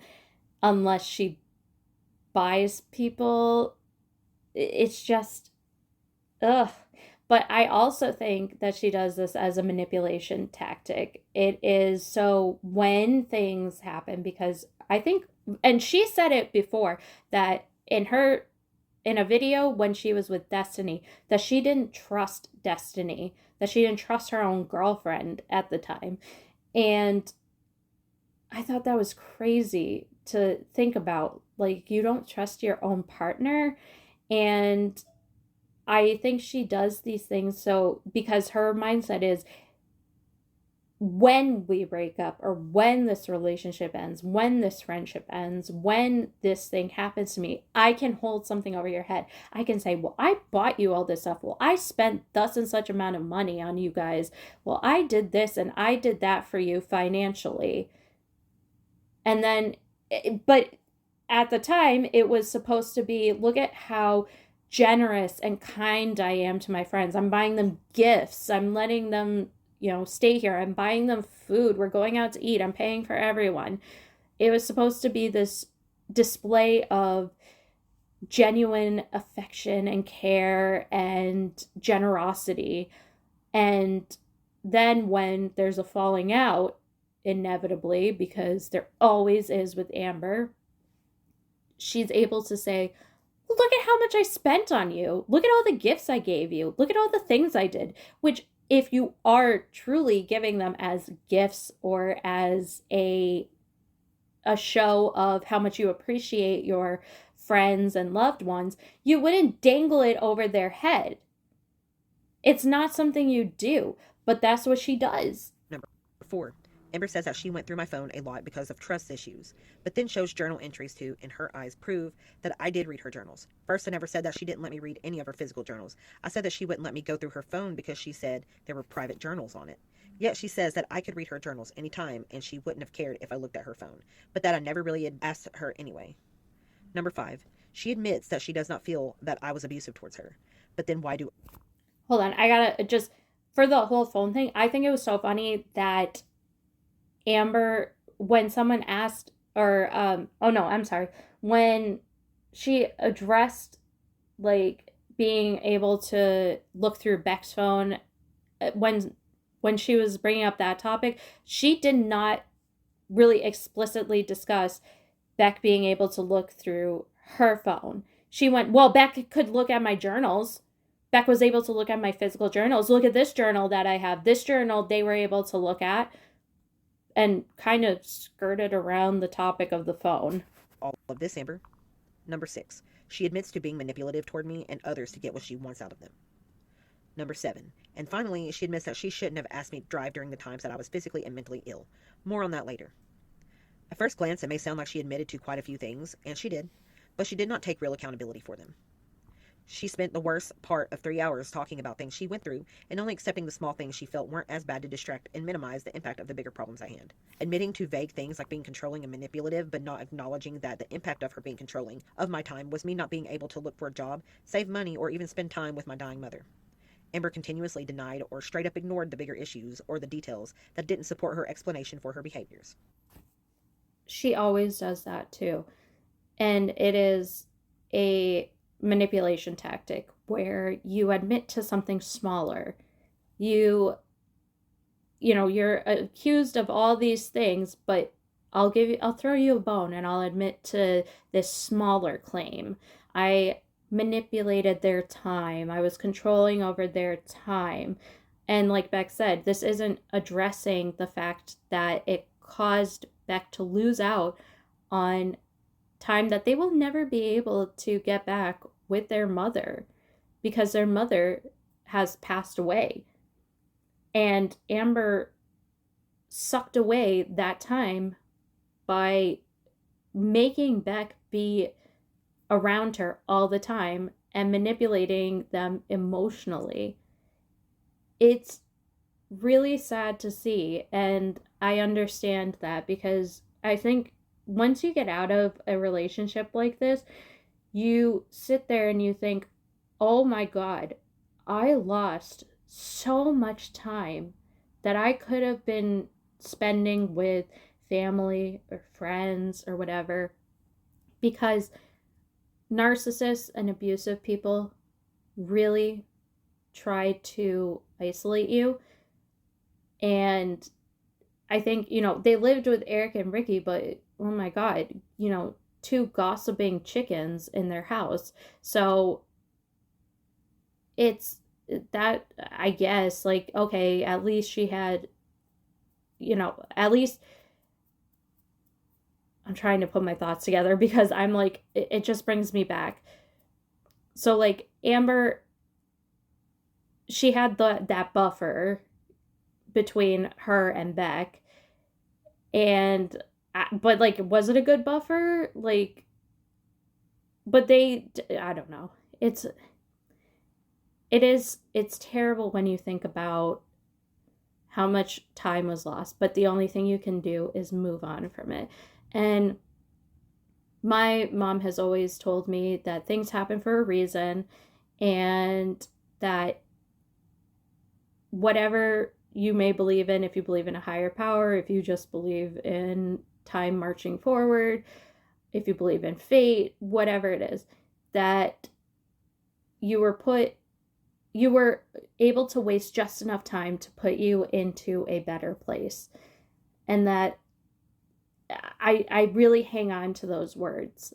unless she buys people. It's just, ugh. But I also think that she does this as a manipulation tactic. It is so when things happen, because I think, and she said it before, that in a video when she was with Destiny, that she didn't trust Destiny, that she didn't trust her own girlfriend at the time. And I thought that was crazy to think about. Like, you don't trust your own partner. And I think she does these things so because her mindset is when we break up or when this relationship ends, when this friendship ends, when this thing happens to me, I can hold something over your head. I can say, well, I bought you all this stuff. Well, I spent thus and such amount of money on you guys. Well, I did this and I did that for you financially. And then, but at the time, it was supposed to be, look at how generous and kind I am to my friends. I'm buying them gifts. I'm letting them, stay here. I'm buying them food. We're going out to eat. I'm paying for everyone. It was supposed to be this display of genuine affection and care and generosity. And then when there's a falling out, inevitably, because there always is with Amber, she's able to say, look at how much I spent on you. Look at all the gifts I gave you. Look at all the things I did. Which, if you are truly giving them as gifts or as a show of how much you appreciate your friends and loved ones, you wouldn't dangle it over their head. It's not something you do, but that's what she does. Number 4. Amber says that she went through my phone a lot because of trust issues, but then shows journal entries to, in her eyes, prove that I did read her journals. First, I never said that she didn't let me read any of her physical journals. I said that she wouldn't let me go through her phone because she said there were private journals on it. Yet she says that I could read her journals anytime and she wouldn't have cared if I looked at her phone, but that I never really had asked her anyway. Number 5. She admits that she does not feel that I was abusive towards her, but then why do... Hold on, I gotta just, for the whole phone thing, I think it was so funny that Amber, when someone asked, or, oh no, I'm sorry, when she addressed, like, being able to look through Beck's phone, when she was bringing up that topic, she did not really explicitly discuss Beck being able to look through her phone. She went, well, Beck could look at my journals. Beck was able to look at my physical journals. Look at this journal that I have. This journal they were able to look at, and kind of skirted around the topic of the phone. All of this, Amber. Number 6. She admits to being manipulative toward me and others to get what she wants out of them. Number 7. And finally, she admits that she shouldn't have asked me to drive during the times that I was physically and mentally ill. More on that later. At first glance, it may sound like she admitted to quite a few things, and she did, but she did not take real accountability for them. She spent the worst part of 3 hours talking about things she went through and only accepting the small things she felt weren't as bad to distract and minimize the impact of the bigger problems at hand. Admitting to vague things like being controlling and manipulative, but not acknowledging that the impact of her being controlling of my time was me not being able to look for a job, save money, or even spend time with my dying mother. Amber continuously denied or straight up ignored the bigger issues or the details that didn't support her explanation for her behaviors. She always does that too. And it is a manipulation tactic where you admit to something smaller. You're accused of all these things, but I'll throw you a bone and I'll admit to this smaller claim. I manipulated their time. I was controlling over their time. And like Beck said, this isn't addressing the fact that it caused Beck to lose out on time that they will never be able to get back with their mother because their mother has passed away. And Amber sucked away that time by making Beck be around her all the time and manipulating them emotionally. It's really sad to see, and I understand that because I think once you get out of a relationship like this, you sit there and you think, oh my God, I lost so much time that I could have been spending with family or friends or whatever, because narcissists and abusive people really try to isolate you. And I think, they lived with Eric and Ricky, but oh my God, two gossiping chickens in their house. So it's that, I guess, like, okay, at least she had, at least I'm trying to put my thoughts together because I'm like, it just brings me back. So, like, Amber, she had that buffer between her and Beck. And, but, like, was it a good buffer? Like, but I don't know. It's terrible when you think about how much time was lost, but the only thing you can do is move on from it. And my mom has always told me that things happen for a reason, and that whatever you may believe in, if you believe in a higher power, if you just believe in time marching forward, if you believe in fate, whatever it is, that you were able to waste just enough time to put you into a better place. And that I really hang on to those words.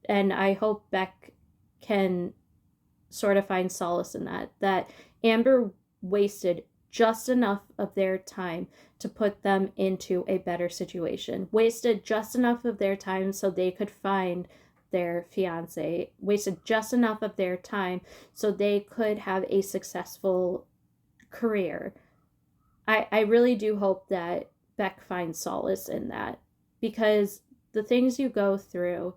And I hope Beck can sort of find solace in that Amber wasted just enough of their time to put them into a better situation, wasted just enough of their time so they could find their fiance, wasted just enough of their time so they could have a successful career. I really do hope that Beck finds solace in that, because the things you go through,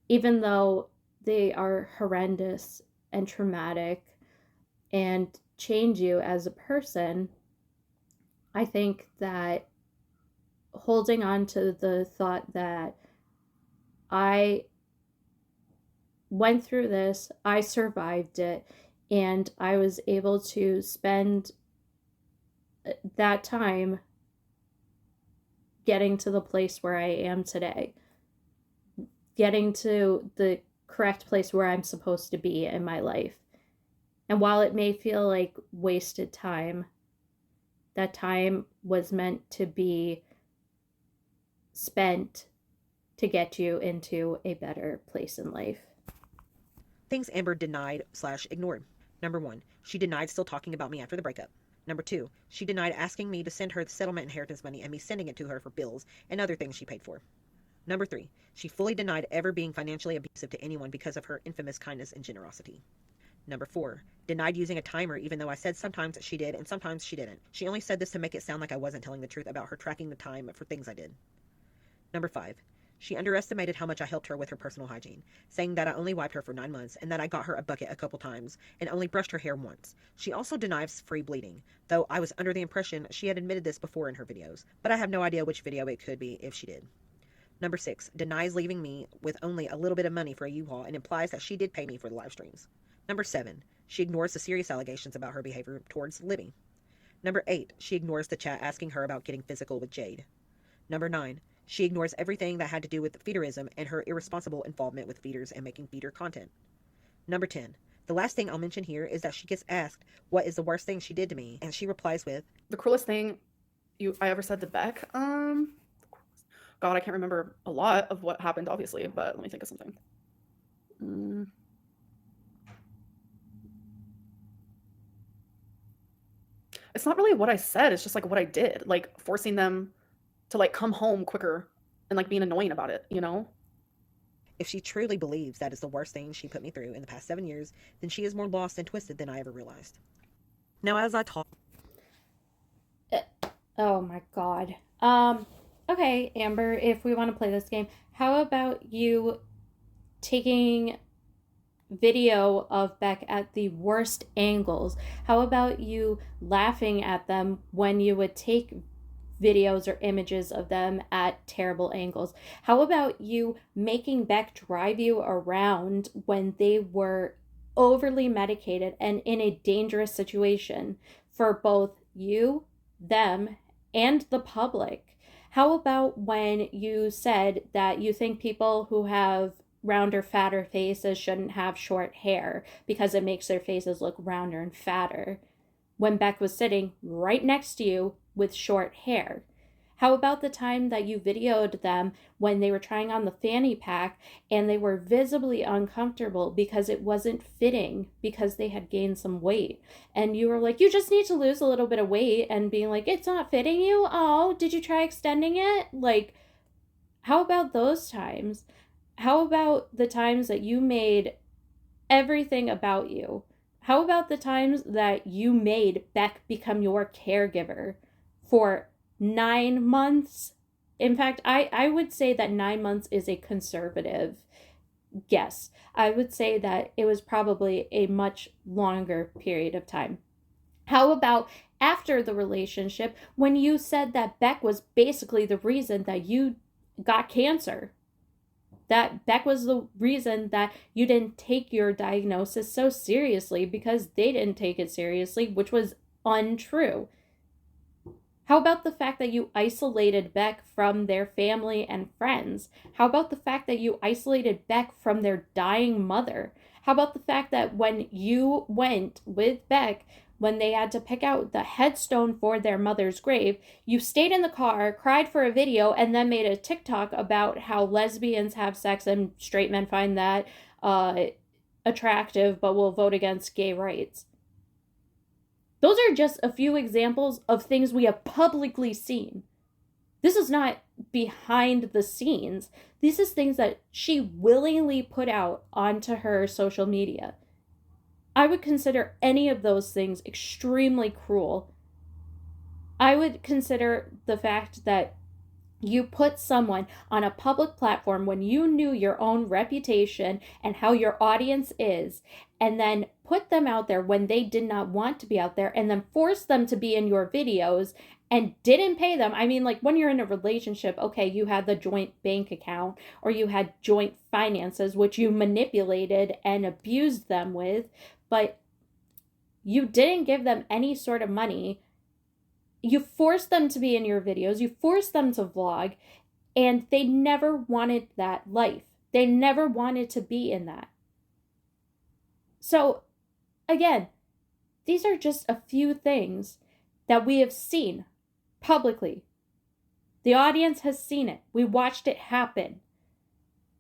even though they are horrendous and traumatic and change you as a person, I think that holding on to the thought that I went through this, I survived it, and I was able to spend that time getting to the place where I am today, getting to the correct place where I'm supposed to be in my life. And while it may feel like wasted time, that time was meant to be spent to get you into a better place in life. Things Amber denied/ignored. Number 1, she denied still talking about me after the breakup. Number 2, she denied asking me to send her the settlement inheritance money and me sending it to her for bills and other things she paid for. Number 3, she fully denied ever being financially abusive to anyone because of her infamous kindness and generosity. Number 4, denied using a timer even though I said sometimes she did and sometimes she didn't. She only said this to make it sound like I wasn't telling the truth about her tracking the time for things I did. Number 5, she underestimated how much I helped her with her personal hygiene, saying that I only wiped her for 9 months and that I got her a bucket a couple times and only brushed her hair once. She also denies free bleeding, though I was under the impression she had admitted this before in her videos, but I have no idea which video it could be if she did. Number 6, denies leaving me with only a little bit of money for a U-Haul and implies that she did pay me for the live streams. Number 7, she ignores the serious allegations about her behavior towards Libby. Number 8, she ignores the chat asking her about getting physical with Jade. Number 9, she ignores everything that had to do with feederism and her irresponsible involvement with feeders and making feeder content. Number 10, the last thing I'll mention here is that she gets asked what is the worst thing she did to me, and she replies with, the cruelest thing I ever said to Beck. God, I can't remember a lot of what happened, obviously, but let me think of something. It's not really what I said, it's just like what I did, like forcing them to like come home quicker and like being annoying about it, you know? if she truly believes that is the worst thing she put me through in the past 7 years, then she is more lost and twisted than I ever realized. Now, as I talk... Oh my god. Okay, Amber, if we want to play this game, how about you taking video of Beck at the worst angles? How about you laughing at them when you would take videos or images of them at terrible angles? How about you making Beck drive you around when they were overly medicated and in a dangerous situation for both you, them, and the public? How about when you said that you think people who have rounder, fatter faces shouldn't have short hair because it makes their faces look rounder and fatter, when Beck was sitting right next to you with short hair? How about the time that you videoed them when they were trying on the fanny pack and they were visibly uncomfortable because it wasn't fitting because they had gained some weight? And you were like, you just need to lose a little bit of weight, and being like, it's not fitting you? Oh, did you try extending it? Like, how about those times? How about the times that you made everything about you? How about the times that you made Beck become your caregiver for 9 months? In fact, I would say that 9 months is a conservative guess. I would say that it was probably a much longer period of time. How about after the relationship, when you said that Beck was basically the reason that you got cancer? That Beck was the reason that you didn't take your diagnosis so seriously because they didn't take it seriously, which was untrue. How about the fact that you isolated Beck from their family and friends? How about the fact that you isolated Beck from their dying mother? How about the fact that when you went with Beck, when they had to pick out the headstone for their mother's grave, you stayed in the car, cried for a video, and then made a TikTok about how lesbians have sex and straight men find that attractive but will vote against gay rights? Those are just a few examples of things we have publicly seen. This is not behind the scenes. This is things that she willingly put out onto her social media. I would consider any of those things extremely cruel. I would consider the fact that you put someone on a public platform when you knew your own reputation and how your audience is, and then put them out there when they did not want to be out there, and then force them to be in your videos and didn't pay them. I mean, like, when you're in a relationship, okay, you had the joint bank account or you had joint finances, which you manipulated and abused them with, but you didn't give them any sort of money. You forced them to be in your videos, you forced them to vlog, and they never wanted that life. They never wanted to be in that. So, again, these are just a few things that we have seen publicly. The audience has seen it. We watched it happen.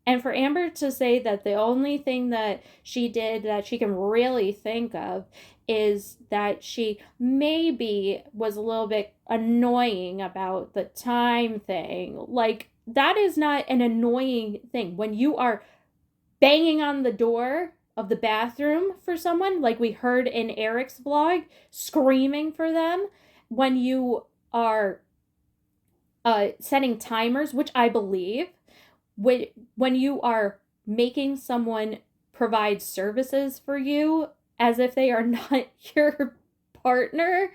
And for Amber to say that the only thing that she did that she can really think of is that she maybe was a little bit annoying about the time thing. Like, that is not an annoying thing. When you are banging on the door of the bathroom for someone, like we heard in Eric's vlog, screaming for them, when you are setting timers, which I believe, when you are making someone provide services for you as if they are not your partner,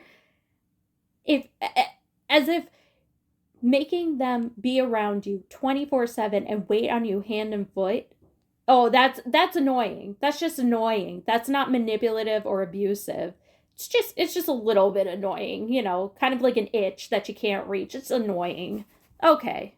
as if making them be around you 24/7 and wait on you hand and foot, oh, that's annoying. That's just annoying. That's not manipulative or abusive. It's just a little bit annoying, kind of like an itch that you can't reach. It's annoying. Okay.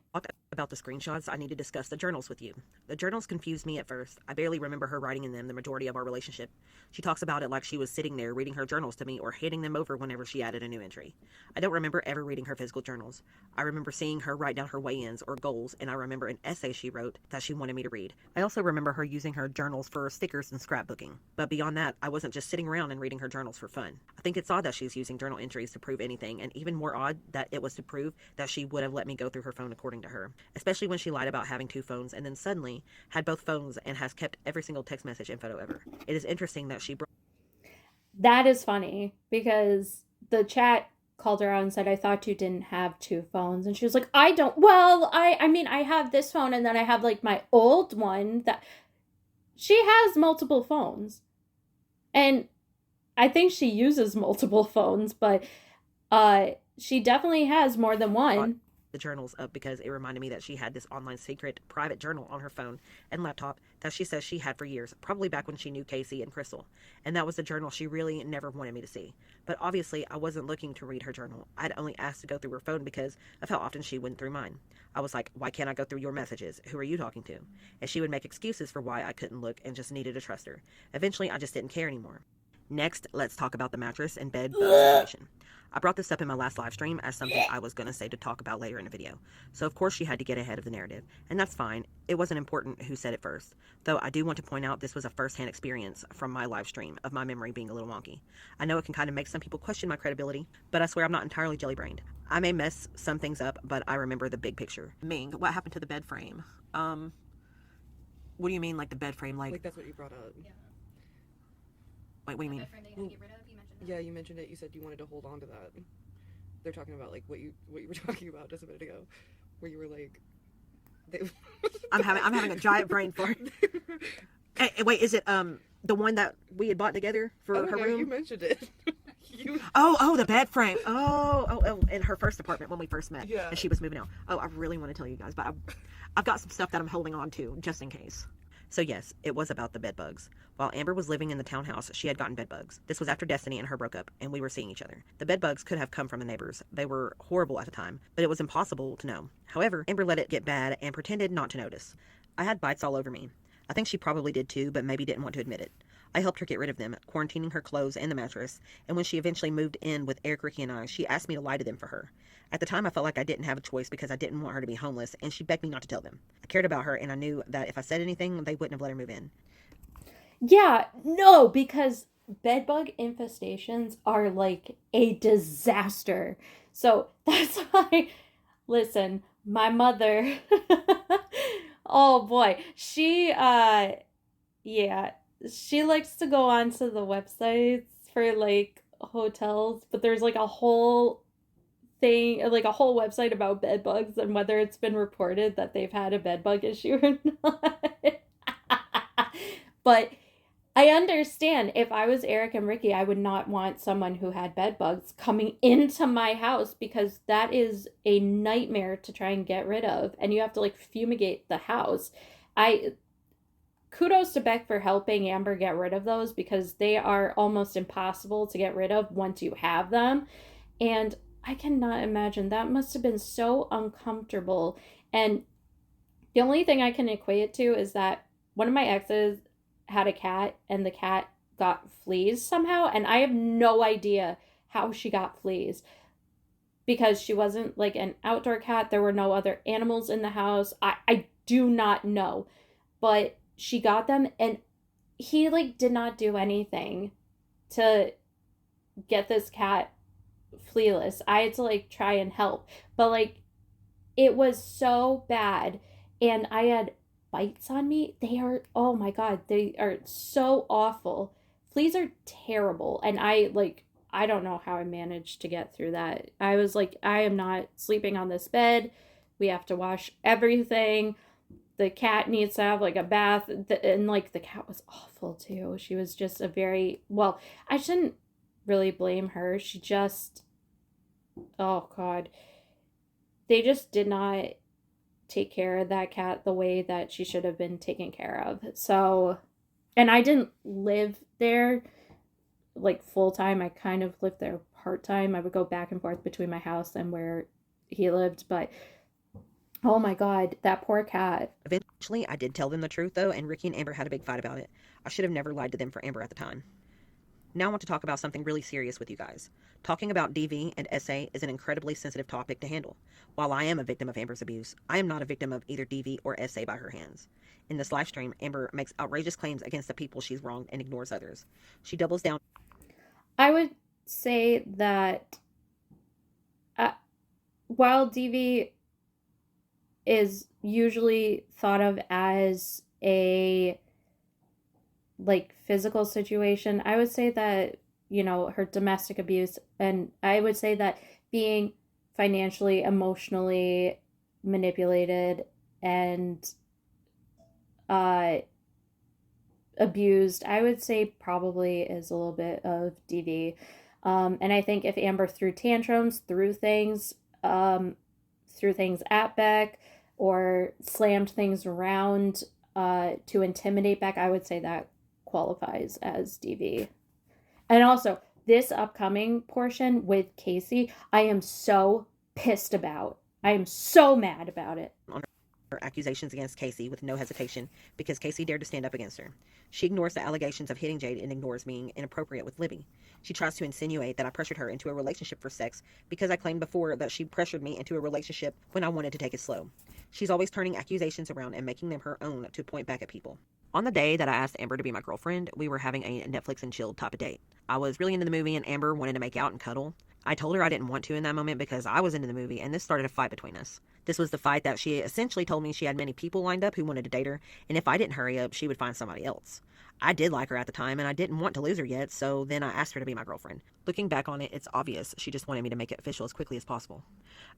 About the screenshots, I need to discuss the journals with you. The journals confused me at first. I barely remember her writing in them the majority of our relationship. She talks about it like she was sitting there reading her journals to me or handing them over whenever she added a new entry. I don't remember ever reading her physical journals. I remember seeing her write down her weigh-ins or goals, and I remember an essay she wrote that she wanted me to read. I also remember her using her journals for stickers and scrapbooking. But beyond that, I wasn't just sitting around and reading her journals for fun. I think it's odd that she's using journal entries to prove anything, and even more odd that it was to prove that she would have let me go through her phone according to her. Especially when she lied about having 2 phones and then suddenly had both phones and has kept every single text message and photo ever. It is interesting that That is funny because the chat called her out and said, I thought you didn't have 2 phones. And she was like, I don't. Well, I mean, I have this phone and then I have like my old one that she has multiple phones. And I think she uses multiple phones, but she definitely has more than one. the journals up because it reminded me that she had this online secret private journal on her phone and laptop that she says she had for years, probably back when she knew Casey and Crystal. And that was the journal she really never wanted me to see. But obviously, I wasn't looking to read her journal. I'd only asked to go through her phone because of how often she went through mine. I was like, why can't I go through your messages? Who are you talking to? And she would make excuses for why I couldn't look and just needed to trust her. Eventually, I just didn't care anymore. Next, let's talk about the mattress and bed bug situation. I brought this up in my last live stream as something I was going to say to talk about later in the video. So of course she had to get ahead of the narrative, and that's fine. It wasn't important who said it first. Though I do want to point out this was a first-hand experience from my live stream of my memory being a little wonky. I know it can kind of make some people question my credibility, but I swear I'm not entirely jelly-brained. I may mess some things up, but I remember the big picture. Ming, what happened to the bed frame? What do you mean, like the bed frame? Like that's what you brought up. Yeah. Wait, what do you mean? Bed frame that you had to get rid of. You mentioned that. Yeah, you mentioned it. You said you wanted to hold on to that. They're talking about like what you were talking about just a minute ago, where you were like, I'm having a giant brain fart. Hey, wait, is it the one that we had bought together for her room? You mentioned it. Oh, the bed frame. Oh, in her first apartment when we first met. Yeah. And she was moving out. Oh, I really want to tell you guys, but I've got some stuff that I'm holding on to just in case. So yes, it was about the bed bugs. While Amber was living in the townhouse, she had gotten bed bugs. This was after Destiny and her broke up, and we were seeing each other. The bed bugs could have come from the neighbors. They were horrible at the time, but it was impossible to know. However, Amber let it get bad and pretended not to notice. I had bites all over me. I think she probably did too, but maybe didn't want to admit it. I helped her get rid of them, quarantining her clothes and the mattress, and when she eventually moved in with Eric, Ricky, and I, she asked me to lie to them for her. At the time, I felt like I didn't have a choice because I didn't want her to be homeless, and she begged me not to tell them. I cared about her, and I knew that if I said anything, they wouldn't have let her move in. Yeah, no, because bedbug infestations are like a disaster. So that's why, listen, my mother, oh boy, she likes to go onto the websites for like hotels, but there's like a whole thing, like a whole website about bed bugs and whether it's been reported that they've had a bed bug issue or not. But I understand if I was Eric and Ricky, I would not want someone who had bed bugs coming into my house because that is a nightmare to try and get rid of. And you have to like fumigate the house. Kudos to Beck for helping Amber get rid of those because they are almost impossible to get rid of once you have them. And I cannot imagine. That must have been so uncomfortable. And the only thing I can equate it to is that one of my exes had a cat and the cat got fleas somehow. And I have no idea how she got fleas because she wasn't like an outdoor cat. There were no other animals in the house. I do not know. But she got them and he like did not do anything to get this cat flealess. I had to like try and help, but like it was so bad and I had bites on me. They are, oh my god, they are so awful. Fleas are terrible and I don't know how I managed to get through that. I was like, I am not sleeping on this bed. We have to wash everything. The cat needs to have like a bath and like the cat was awful too. She was just well, I shouldn't really blame her. She just, oh god, they just did not take care of that cat the way that she should have been taken care of. So, and I didn't live there like full time. I kind of lived there part time. I would go back and forth between my house and where he lived, but oh my god, that poor cat. Eventually, I did tell them the truth though, and Ricky and Amber had a big fight about it. I should have never lied to them for Amber at the time. Now I want to talk about something really serious with you guys. Talking about DV and SA is an incredibly sensitive topic to handle. While I am a victim of Amber's abuse, I am not a victim of either DV or SA by her hands. In this live stream, Amber makes outrageous claims against the people she's wronged and ignores others. She doubles down. I would say that while DV is usually thought of as a like physical situation, I would say that, you know, her domestic abuse, and I would say that being financially, emotionally manipulated and abused, I would say probably is a little bit of DV. And I think if Amber threw tantrums, threw things, threw things at Beck or slammed things around to intimidate Beck, I would say that qualifies as DV. And also, this upcoming portion with Casey, I am so pissed about. I am so mad about it. On her accusations against Casey with no hesitation because Casey dared to stand up against her. She ignores the allegations of hitting Jade and ignores being inappropriate with Libby. She tries to insinuate that I pressured her into a relationship for sex because I claimed before that she pressured me into a relationship when I wanted to take it slow. She's always turning accusations around and making them her own to point back at people. On the day that I asked Amber to be my girlfriend, we were having a Netflix and chill type of date. I was really into the movie and Amber wanted to make out and cuddle. I told her I didn't want to in that moment because I was into the movie and this started a fight between us. This was the fight that she essentially told me she had many people lined up who wanted to date her, and if I didn't hurry up, she would find somebody else. I did like her at the time, and I didn't want to lose her yet, so then I asked her to be my girlfriend. Looking back on it, it's obvious she just wanted me to make it official as quickly as possible.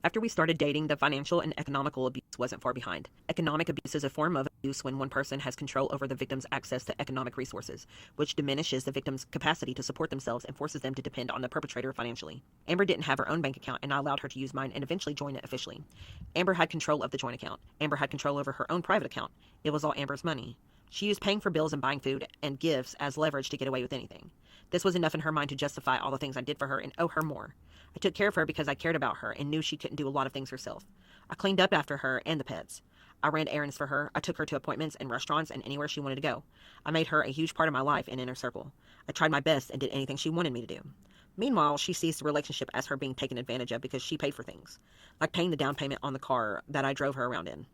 After we started dating, the financial and economical abuse wasn't far behind. Economic abuse is a form of abuse when one person has control over the victim's access to economic resources, which diminishes the victim's capacity to support themselves and forces them to depend on the perpetrator financially. Amber didn't have her own bank account, and I allowed her to use mine and eventually join it officially. Amber had control of the joint account. Amber had control over her own private account. It was all Amber's money. She used paying for bills and buying food and gifts as leverage to get away with anything. This was enough in her mind to justify all the things I did for her and owe her more. I took care of her because I cared about her and knew she couldn't do a lot of things herself. I cleaned up after her and the pets. I ran errands for her. I took her to appointments and restaurants and anywhere she wanted to go. I made her a huge part of my life and inner circle. I tried my best and did anything she wanted me to do. Meanwhile, she sees the relationship as her being taken advantage of because she paid for things, like paying the down payment on the car that I drove her around in.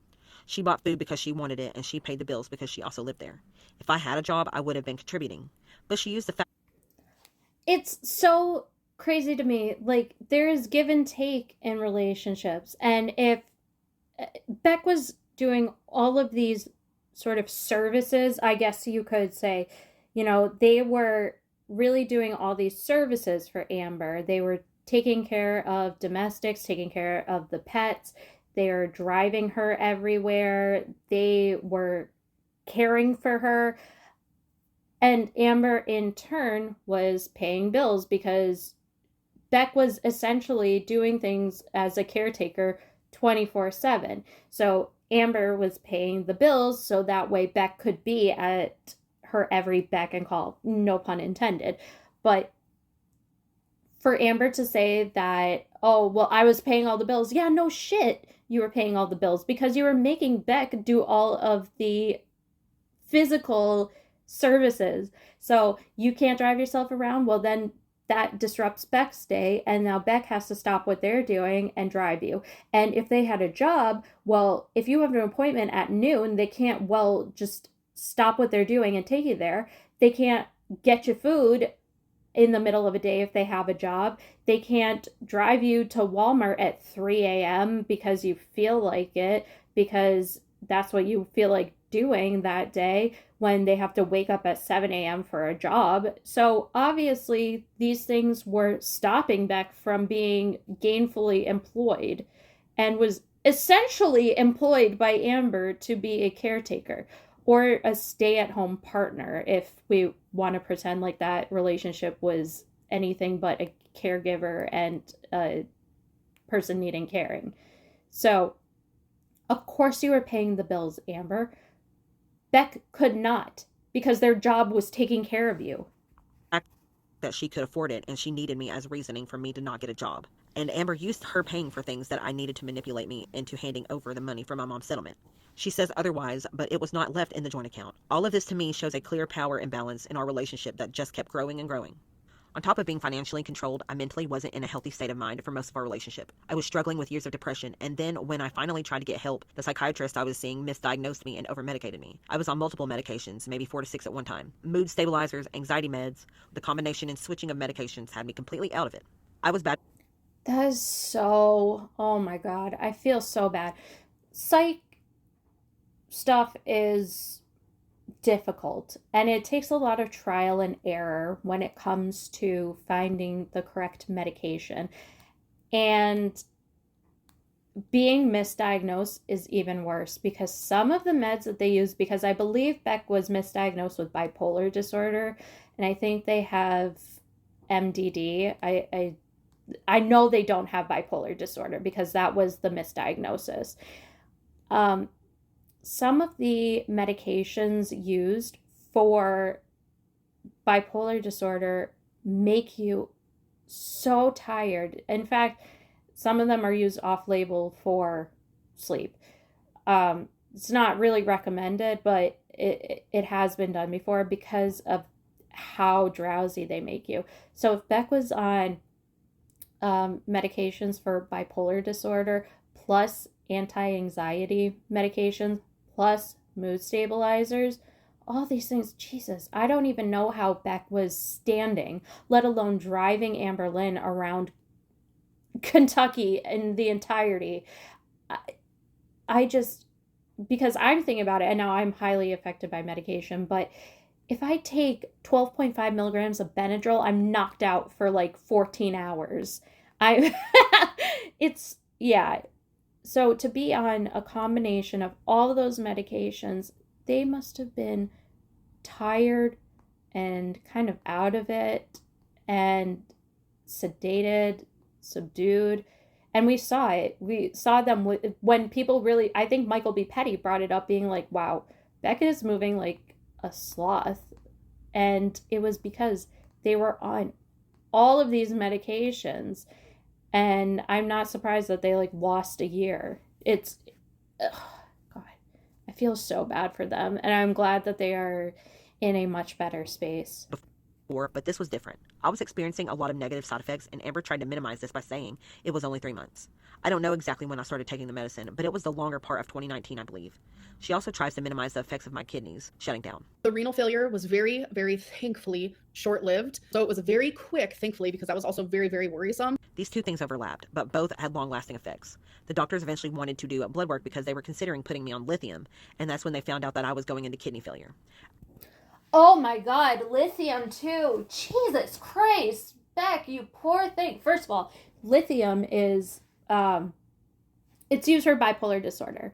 She bought food because she wanted it, and she paid the bills because she also lived there. If I had a job, I would have been contributing. But she used the fact... It's so crazy to me. Like, there's give and take in relationships. And if Beck was doing all of these sort of services, I guess you could say, you know, they were really doing all these services for Amber. They were taking care of domestics, taking care of the pets. They were driving her everywhere. They were caring for her. And Amber, in turn, was paying bills because Beck was essentially doing things as a caretaker 24/7. So Amber was paying the bills so that way Beck could be at her every beck and call. No pun intended. But for Amber to say that, oh, well, I was paying all the bills. Yeah, no shit. You were paying all the bills because you were making Beck do all of the physical services. So you can't drive yourself around. Well, then that disrupts Beck's day. And now Beck has to stop what they're doing and drive you. And if they had a job, well, if you have an appointment at noon, they can't, well, just stop what they're doing and take you there. They can't get you food in the middle of a day if they have a job. They can't drive you to Walmart at 3 a.m. because you feel like it, because that's what you feel like doing that day when they have to wake up at 7 a.m. for a job. So obviously these things were stopping Beck from being gainfully employed and was essentially employed by Amber to be a caretaker or a stay-at-home partner, if we want to pretend like that relationship was anything but a caregiver and a person needing caring. So, of course you were paying the bills, Amber. Beck could not, because their job was taking care of you. that she could afford it and she needed me as reasoning for me to not get a job. And Amber used her paying for things that I needed to manipulate me into handing over the money for my mom's settlement. She says otherwise, but it was not left in the joint account. All of this to me shows a clear power imbalance in our relationship that just kept growing and growing. On top of being financially controlled, I mentally wasn't in a healthy state of mind for most of our relationship. I was struggling with years of depression, and then when I finally tried to get help, the psychiatrist I was seeing misdiagnosed me and overmedicated me. I was on multiple medications, maybe 4 to 6 at one time. Mood stabilizers, anxiety meds, the combination and switching of medications had me completely out of it. I was bad. That is so, oh my God, I feel so bad. Psych stuff is difficult and it takes a lot of trial and error when it comes to finding the correct medication, and being misdiagnosed is even worse because some of the meds that they use, because I believe Beck was misdiagnosed with bipolar disorder and I think they have MDD. I I know they don't have bipolar disorder because that was the misdiagnosis. Some of the medications used for bipolar disorder make you so tired. In fact, some of them are used off-label for sleep. It's not really recommended, but it has been done before because of how drowsy they make you. So if Beck was on medications for bipolar disorder, plus anti-anxiety medications, plus mood stabilizers, all these things, Jesus, I don't even know how Beck was standing, let alone driving Amberlynn around Kentucky in the entirety. I just, because I'm thinking about it, and now I'm highly affected by medication, but if I take 12.5 milligrams of Benadryl, I'm knocked out for like 14 hours. It's, yeah. So to be on a combination of all of those medications, they must have been tired and kind of out of it and sedated, subdued. And we saw it. We saw them when people really, I think Michael B. Petty brought it up, being like, wow, Becca is moving like a sloth. And it was because they were on all of these medications. And I'm not surprised that they like lost a year. It's, God, I feel so bad for them. And I'm glad that they are in a much better space. But this was different. I was experiencing a lot of negative side effects, and Amber tried to minimize this by saying it was only 3 months. I don't know exactly when I started taking the medicine, but it was the longer part of 2019, I believe. She also tries to minimize the effects of my kidneys shutting down. The renal failure was very, very thankfully short-lived. So it was very quick, thankfully, because that was also very, very worrisome. These two things overlapped, but both had long-lasting effects. The doctors eventually wanted to do blood work because they were considering putting me on lithium, and that's when they found out that I was going into kidney failure. Oh my God, lithium too. Jesus Christ. Beck, you poor thing. First of all, lithium is, it's used for bipolar disorder.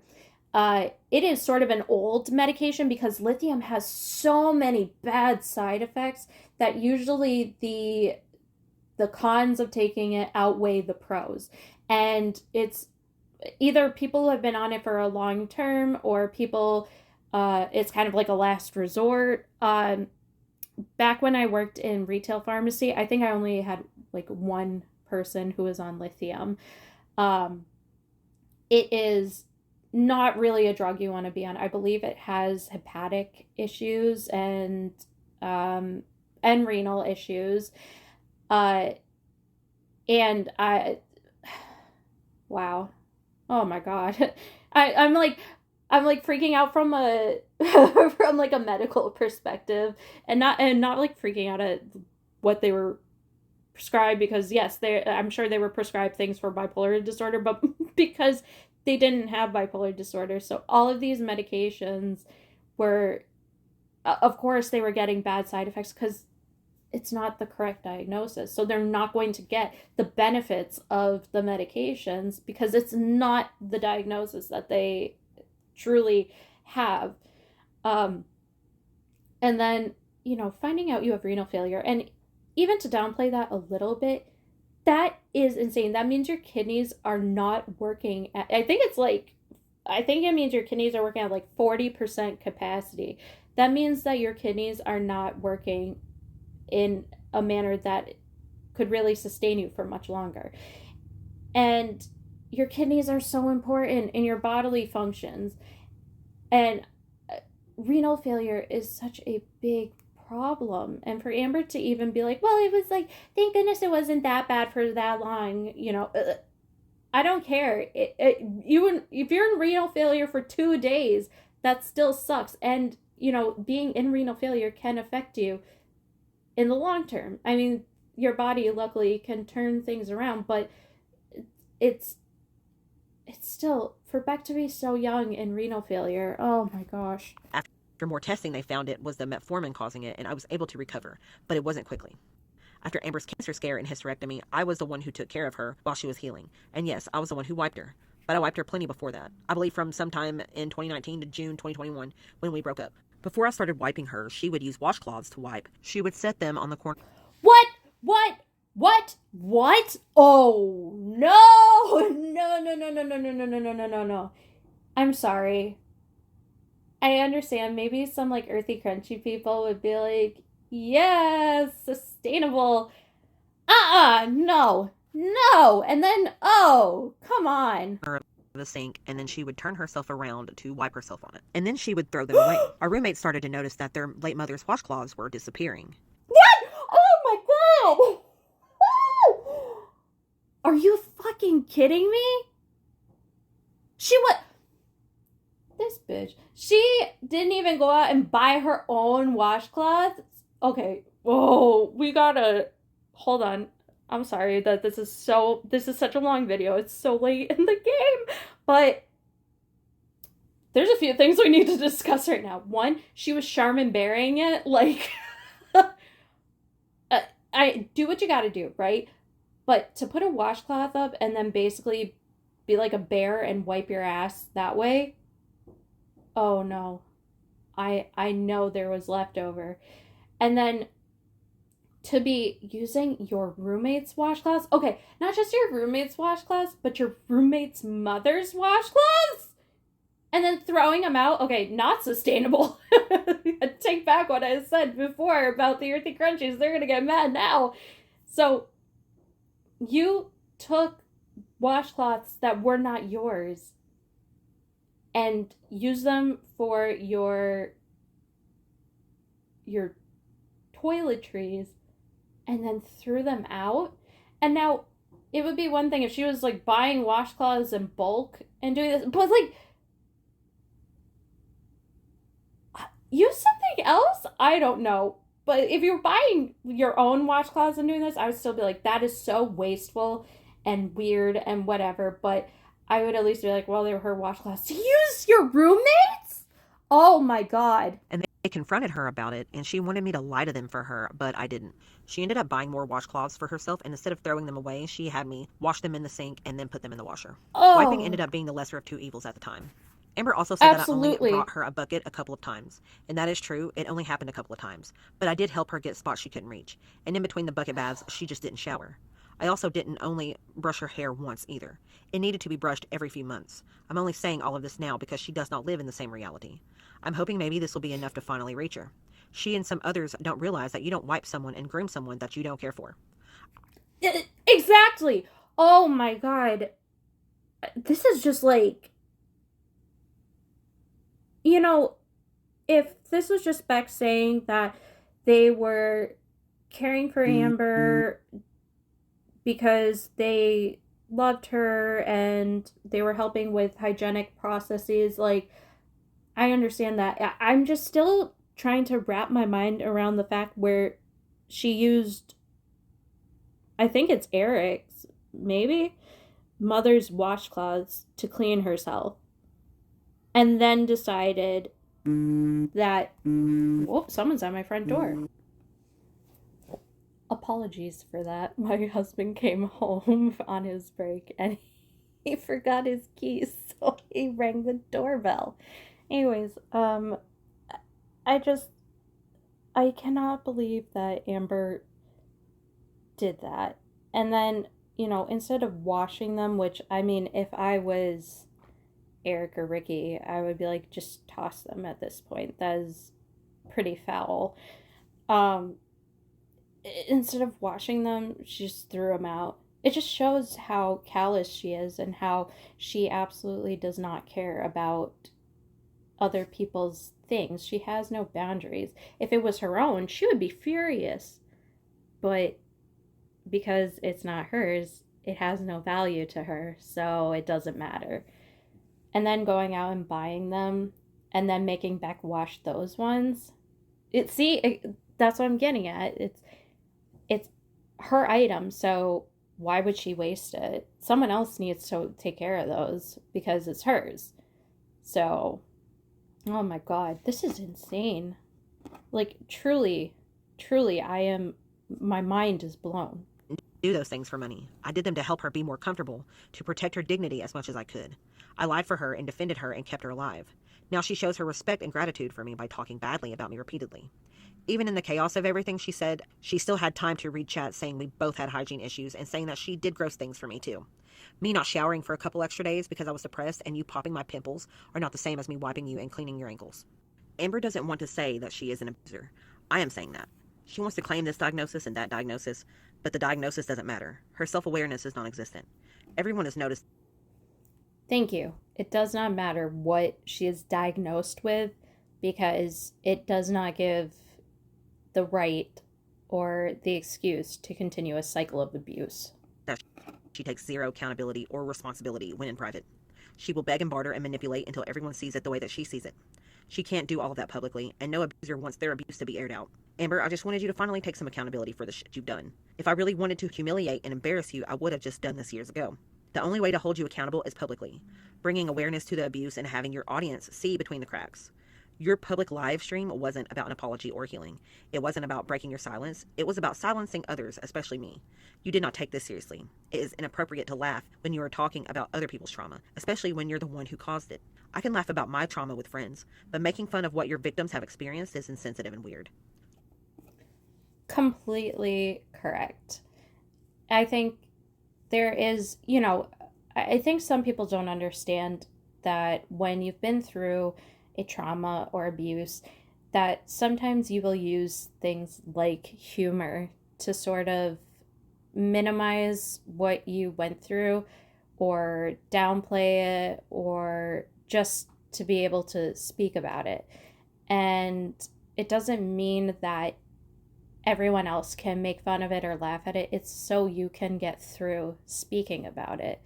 It is sort of an old medication because lithium has so many bad side effects that usually the cons of taking it outweigh the pros. And it's either people have been on it for a long term or people, it's kind of like a last resort. Back when I worked in retail pharmacy, I think I only had like one person who was on lithium. It is not really a drug you want to be on. I believe it has hepatic issues and renal issues. And I, wow. Oh my God. I'm like freaking out from a from like a medical perspective, and not like freaking out at what they were prescribed, because yes, I'm sure they were prescribed things for bipolar disorder, but because they didn't have bipolar disorder. So all of these medications were, of course, they were getting bad side effects because it's not the correct diagnosis. So they're not going to get the benefits of the medications because it's not the diagnosis that they truly have. And then, finding out you have renal failure, and even to downplay that a little bit, that is insane. That means your kidneys are not working at, I think it means your kidneys are working at like 40% capacity. That means that your kidneys are not working in a manner that could really sustain you for much longer. And your kidneys are so important in your bodily functions. And renal failure is such a big problem. And for Amber to even be like, well, it was like, thank goodness it wasn't that bad for that long, I don't care. If you're in renal failure for 2 days, that still sucks. And, being in renal failure can affect you in the long term. I mean, your body luckily can turn things around, but it's still, for Beck to be so young in renal failure, oh my gosh. After more testing, they found it was the metformin causing it, and I was able to recover, but it wasn't quickly. After Amber's cancer scare and hysterectomy, I was the one who took care of her while she was healing. And yes, I was the one who wiped her. But I wiped her plenty before that. I believe from sometime in 2019 to June 2021 when we broke up. Before I started wiping her, she would use washcloths to wipe. She would set them on the corner. What? What? What? Oh, no! No, no, no, no, no, no, no, no, no, no, no, no. I'm sorry. I understand maybe some like earthy crunchy people would be like, yes, sustainable. No. No. And then, oh, come on. The sink, and then she would turn herself around to wipe herself on it. And then she would throw them away. Our roommates started to notice that their late mother's washcloths were disappearing. What? Oh my god! Are you fucking kidding me? She what? This bitch. She didn't even go out and buy her own washcloths. Okay. Oh, we gotta hold on. I'm sorry that this is such a long video. It's so late in the game. But there's a few things we need to discuss right now. One, she was Charmin bearing it. Like, I do what you gotta do, right? But to put a washcloth up and then basically be like a bear and wipe your ass that way, oh no. I know there was leftover. And then to be using your roommate's washcloths. Okay, not just your roommate's washcloths, but your roommate's mother's washcloths? And then throwing them out. Okay, not sustainable. Take back what I said before about the earthy crunchies. They're gonna get mad now. So, you took washcloths that were not yours and used them for your toiletries and then threw them out. And now it would be one thing if she was like buying washcloths in bulk and doing this, but like use something else. I don't know, but if you're buying your own washcloths and doing this, I would still be like, that is so wasteful and weird and whatever. But I would at least be like, well, they were her washcloths. Use your roommates? Oh my god. And they confronted her about it, and she wanted me to lie to them for her, but I didn't. She ended up buying more washcloths for herself, and instead of throwing them away, she had me wash them in the sink and then put them in the washer. Oh. Wiping ended up being the lesser of two evils at the time. Amber also said Absolutely. that I only brought her a bucket a couple of times, and that is true. It only happened a couple of times, but I did help her get spots she couldn't reach, and in between the bucket baths, she just didn't shower. I also didn't only brush her hair once either. It needed to be brushed every few months. I'm only saying all of this now because she does not live in the same reality. I'm hoping maybe this will be enough to finally reach her. She and some others don't realize that you don't wipe someone and groom someone that you don't care for. Exactly. Oh my god. This is just like, you know, if this was just Beck saying that they were caring for Amber because they loved her and they were helping with hygienic processes, like, I understand that. I'm just still trying to wrap my mind around the fact where she used, I think it's Eric's, maybe, mother's washcloths to clean herself. And then decided that, whoops, someone's at my front door. Apologies for that. My husband came home on his break and he forgot his keys, so he rang the doorbell. Anyways, I cannot believe that Amber did that. And then, you know, instead of washing them, which, I mean, if I was Eric or Ricky, I would be like, just toss them at this point. That is pretty foul. Instead of washing them, she just threw them out. It just shows how callous she is and how she absolutely does not care about other people's things. She has no boundaries. If it was her own, she would be furious. But because it's not hers, it has no value to her, so it doesn't matter. And then going out and buying them and then making Beck wash those ones. That's what I'm getting at. It's her item, so why would she waste it? Someone else needs to take care of those because it's hers. So, oh my god, this is insane. Like, truly, my mind is blown. Do those things for money. I did them to help her be more comfortable, to protect her dignity as much as I could. I lied for her and defended her and kept her alive. Now she shows her respect and gratitude for me by talking badly about me repeatedly. Even in the chaos of everything she said, she still had time to read chats saying we both had hygiene issues and saying that she did gross things for me too. Me not showering for a couple extra days because I was depressed and you popping my pimples are not the same as me wiping you and cleaning your ankles. Amber doesn't want to say that she is an abuser. I am saying that. She wants to claim this diagnosis and that diagnosis, but the diagnosis doesn't matter. Her self-awareness is non-existent. Everyone has noticed. Thank you. It does not matter what she is diagnosed with because it does not give the right or the excuse to continue a cycle of abuse. That she takes zero accountability or responsibility when in private. She will beg and barter and manipulate until everyone sees it the way that she sees it. She can't do all of that publicly, and no abuser wants their abuse to be aired out. Amber, I just wanted you to finally take some accountability for the shit you've done. If I really wanted to humiliate and embarrass you, I would have just done this years ago. The only way to hold you accountable is publicly, bringing awareness to the abuse and having your audience see between the cracks. Your public live stream wasn't about an apology or healing. It wasn't about breaking your silence. It was about silencing others, especially me. You did not take this seriously. It is inappropriate to laugh when you are talking about other people's trauma, especially when you're the one who caused it. I can laugh about my trauma with friends, but making fun of what your victims have experienced is insensitive and weird. Completely correct. I think there is, I think some people don't understand that when you've been through a trauma or abuse, that sometimes you will use things like humor to sort of minimize what you went through or downplay it or just to be able to speak about it. And it doesn't mean that everyone else can make fun of it or laugh at it. It's so you can get through speaking about it.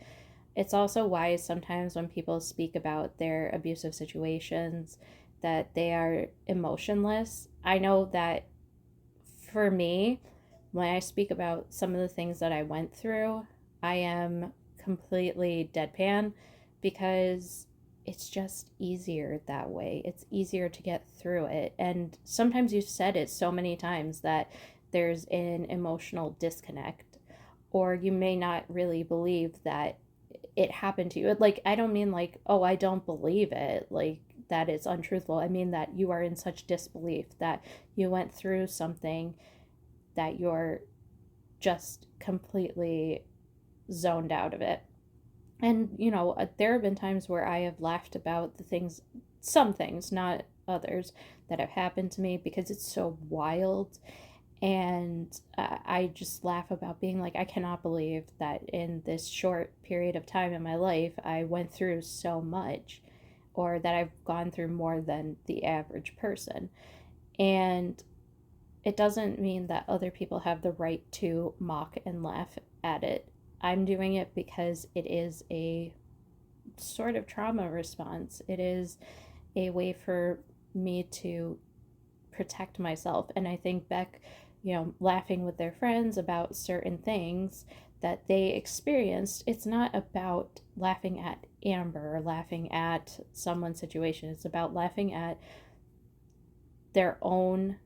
It's also why sometimes when people speak about their abusive situations that they are emotionless. I know that for me, when I speak about some of the things that I went through, I am completely deadpan because it's just easier that way. It's easier to get through it. And sometimes you've said it so many times that there's an emotional disconnect, or you may not really believe that it happened to you. Like, I don't mean like, oh, I don't believe it, like that it's untruthful. I mean that you are in such disbelief that you went through something that you're just completely zoned out of it. And, there have been times where I have laughed about some things, not others, that have happened to me because it's so wild. And I just laugh about being like, I cannot believe that in this short period of time in my life, I went through so much, or that I've gone through more than the average person. And it doesn't mean that other people have the right to mock and laugh at it. I'm doing it because it is a sort of trauma response. It is a way for me to protect myself. And I think Beck, laughing with their friends about certain things that they experienced, it's not about laughing at Amber or laughing at someone's situation. It's about laughing at their own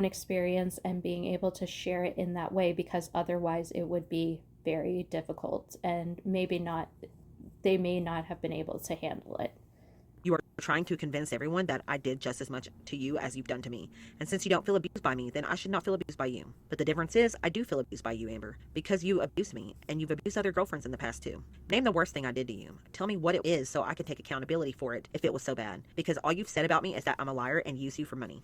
experience and being able to share it in that way, because otherwise it would be very difficult and they may not have been able to handle it. You are trying to convince everyone that I did just as much to you as you've done to me. And since you don't feel abused by me, then I should not feel abused by you. But the difference is, I do feel abused by you, Amber, because you abused me, and you've abused other girlfriends in the past too. Name the worst thing I did to you. Tell me what it is so I can take accountability for it if it was so bad. Because all you've said about me is that I'm a liar and use you for money.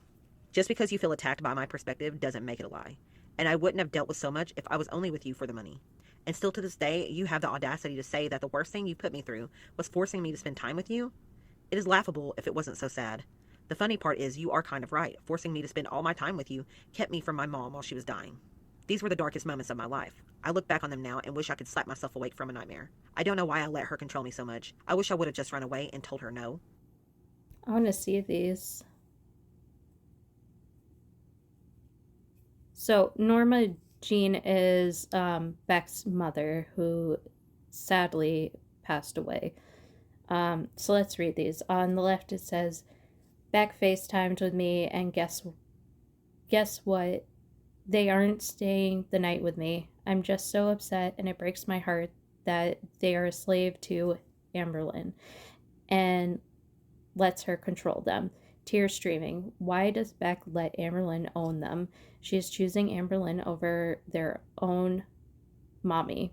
Just because you feel attacked by my perspective doesn't make it a lie. And I wouldn't have dealt with so much if I was only with you for the money. And still to this day, you have the audacity to say that the worst thing you put me through was forcing me to spend time with you? It is laughable if it wasn't so sad. The funny part is you are kind of right. Forcing me to spend all my time with you kept me from my mom while she was dying. These were the darkest moments of my life. I look back on them now and wish I could slap myself awake from a nightmare. I don't know why I let her control me so much. I wish I would have just run away and told her no. I want to see these. So Norma Jean is Beck's mother, who sadly passed away. So let's read these. On the left it says, Beck FaceTimed with me, and guess what? They aren't staying the night with me. I'm just so upset, and it breaks my heart that they are a slave to Amberlynn and lets her control them. Tears streaming. Why does Beck let Amberlynn own them? She is choosing Amberlynn over their own mommy.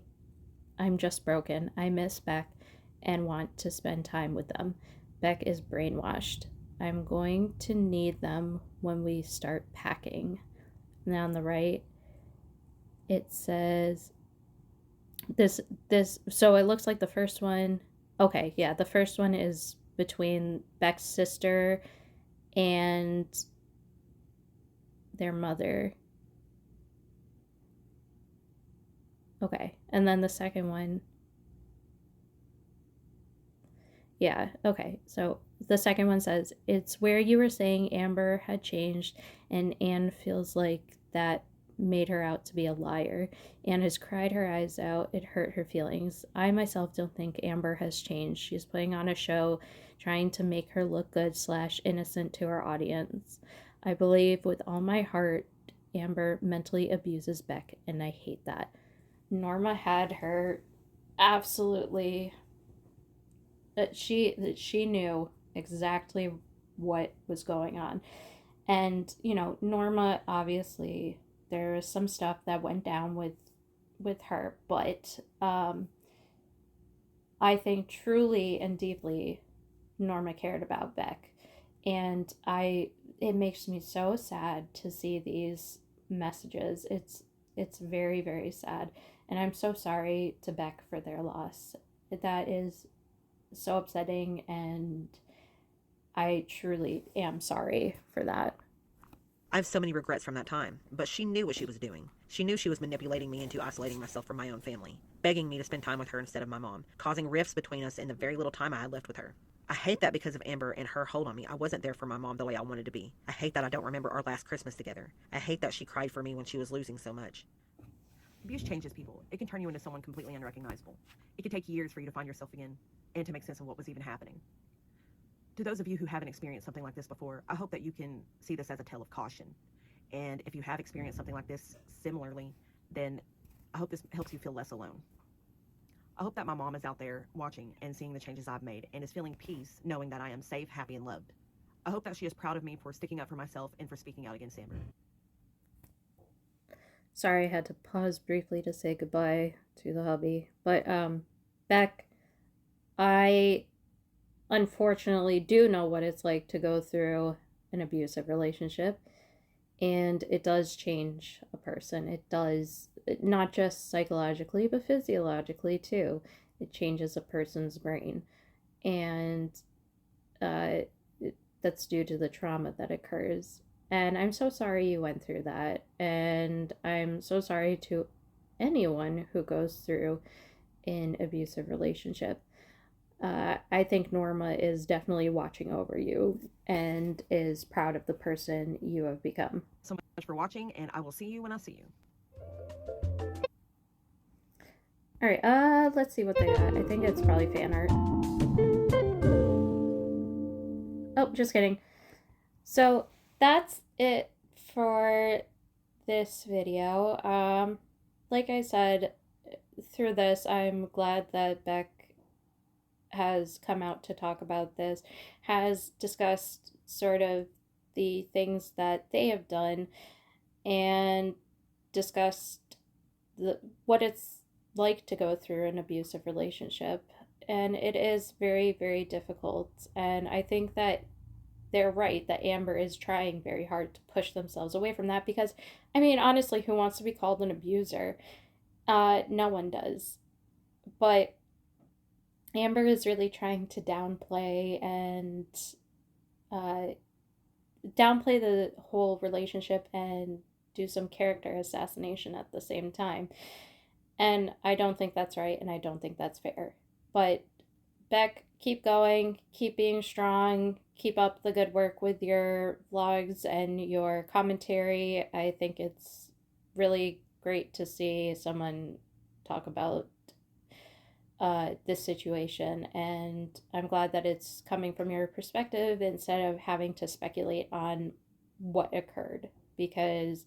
I'm just broken. I miss Beck and want to spend time with them. Beck is brainwashed. I'm going to need them when we start packing. And on the right, it says this, so it looks like the first one, okay, yeah, the first one is between Beck's sister and their mother. Okay, and then the second one, yeah, okay, so the second one says, it's where you were saying Amber had changed and Anne feels like that made her out to be a liar. Anne has cried her eyes out. It hurt her feelings. I myself don't think Amber has changed. She's putting on a show, trying to make her look good / innocent to her audience. I believe with all my heart Amber mentally abuses Beck, and I hate that. Norma had her absolutely, that she knew exactly what was going on. And Norma, obviously there was some stuff that went down with her, but I think truly and deeply Norma cared about Beck. And it makes me so sad to see these messages. It's very, very sad. And I'm so sorry to Beck for their loss. That is so upsetting, and I truly am sorry for that. I have so many regrets from that time, but she knew what she was doing. She knew she was manipulating me into isolating myself from my own family, begging me to spend time with her instead of my mom, causing rifts between us in the very little time I had left with her. I hate that because of Amber and her hold on me. I wasn't there for my mom the way I wanted to be. I hate that I don't remember our last Christmas together. I hate that she cried for me when she was losing so much. Abuse changes people. It can turn you into someone completely unrecognizable. It can take years for you to find yourself again and to make sense of what was even happening. To those of you who haven't experienced something like this before, I hope that you can see this as a tale of caution. And if you have experienced something like this similarly, then I hope this helps you feel less alone. I hope that my mom is out there watching and seeing the changes I've made and is feeling peace knowing that I am safe, happy, and loved. I hope that she is proud of me for sticking up for myself and for speaking out against Amber. Sorry, I had to pause briefly to say goodbye to the hubby. But Beck, I unfortunately do know what it's like to go through an abusive relationship, and it does change a person. It does, not just psychologically but physiologically too. It changes a person's brain, and that's due to the trauma that occurs. And I'm so sorry you went through that, and I'm so sorry to anyone who goes through an abusive relationship. I think Norma is definitely watching over you and is proud of the person you have become. So much for watching, and I will see you when I see you. All right, let's see what they got. I think it's probably fan art. Oh, just kidding. So that's it for this video. Like I said, through this, I'm glad that Beck has come out to talk about this, has discussed sort of the things that they have done, and discussed what it's like to go through an abusive relationship. And it is very, very difficult. And I think that they're right that Amber is trying very hard to push themselves away from that, because, I mean, honestly, who wants to be called an abuser? No one does. But Amber is really trying to downplay the whole relationship and do some character assassination at the same time. And I don't think that's right, and I don't think that's fair. But Beck, keep going, keep being strong, keep up the good work with your vlogs and your commentary. I think it's really great to see someone talk about this situation, and I'm glad that it's coming from your perspective instead of having to speculate on what occurred, because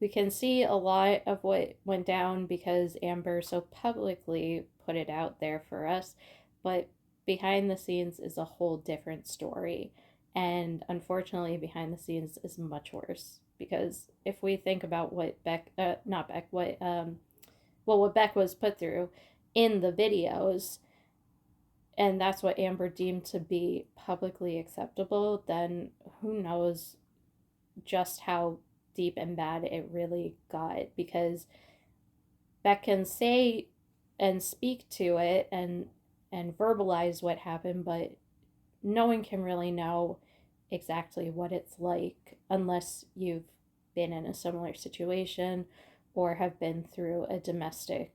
we can see a lot of what went down because Amber so publicly put it out there for us, but behind the scenes is a whole different story. And unfortunately, behind the scenes is much worse, because if we think about what not Beck, what Beck was put through in the videos, and that's what Amber deemed to be publicly acceptable, then who knows just how deep and bad it really got, because Beck can say and speak to it and verbalize what happened, but no one can really know exactly what it's like unless you've been in a similar situation or have been through a domestic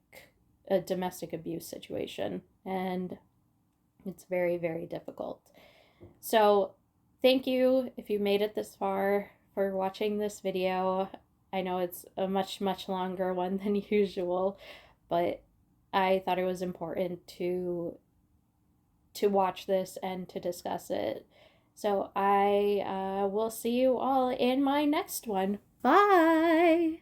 abuse situation, and it's very, very difficult. So thank you if you made it this far for watching this video. I know it's a much, much longer one than usual, but I thought it was important to watch this and to discuss it. So I will see you all in my next one. Bye!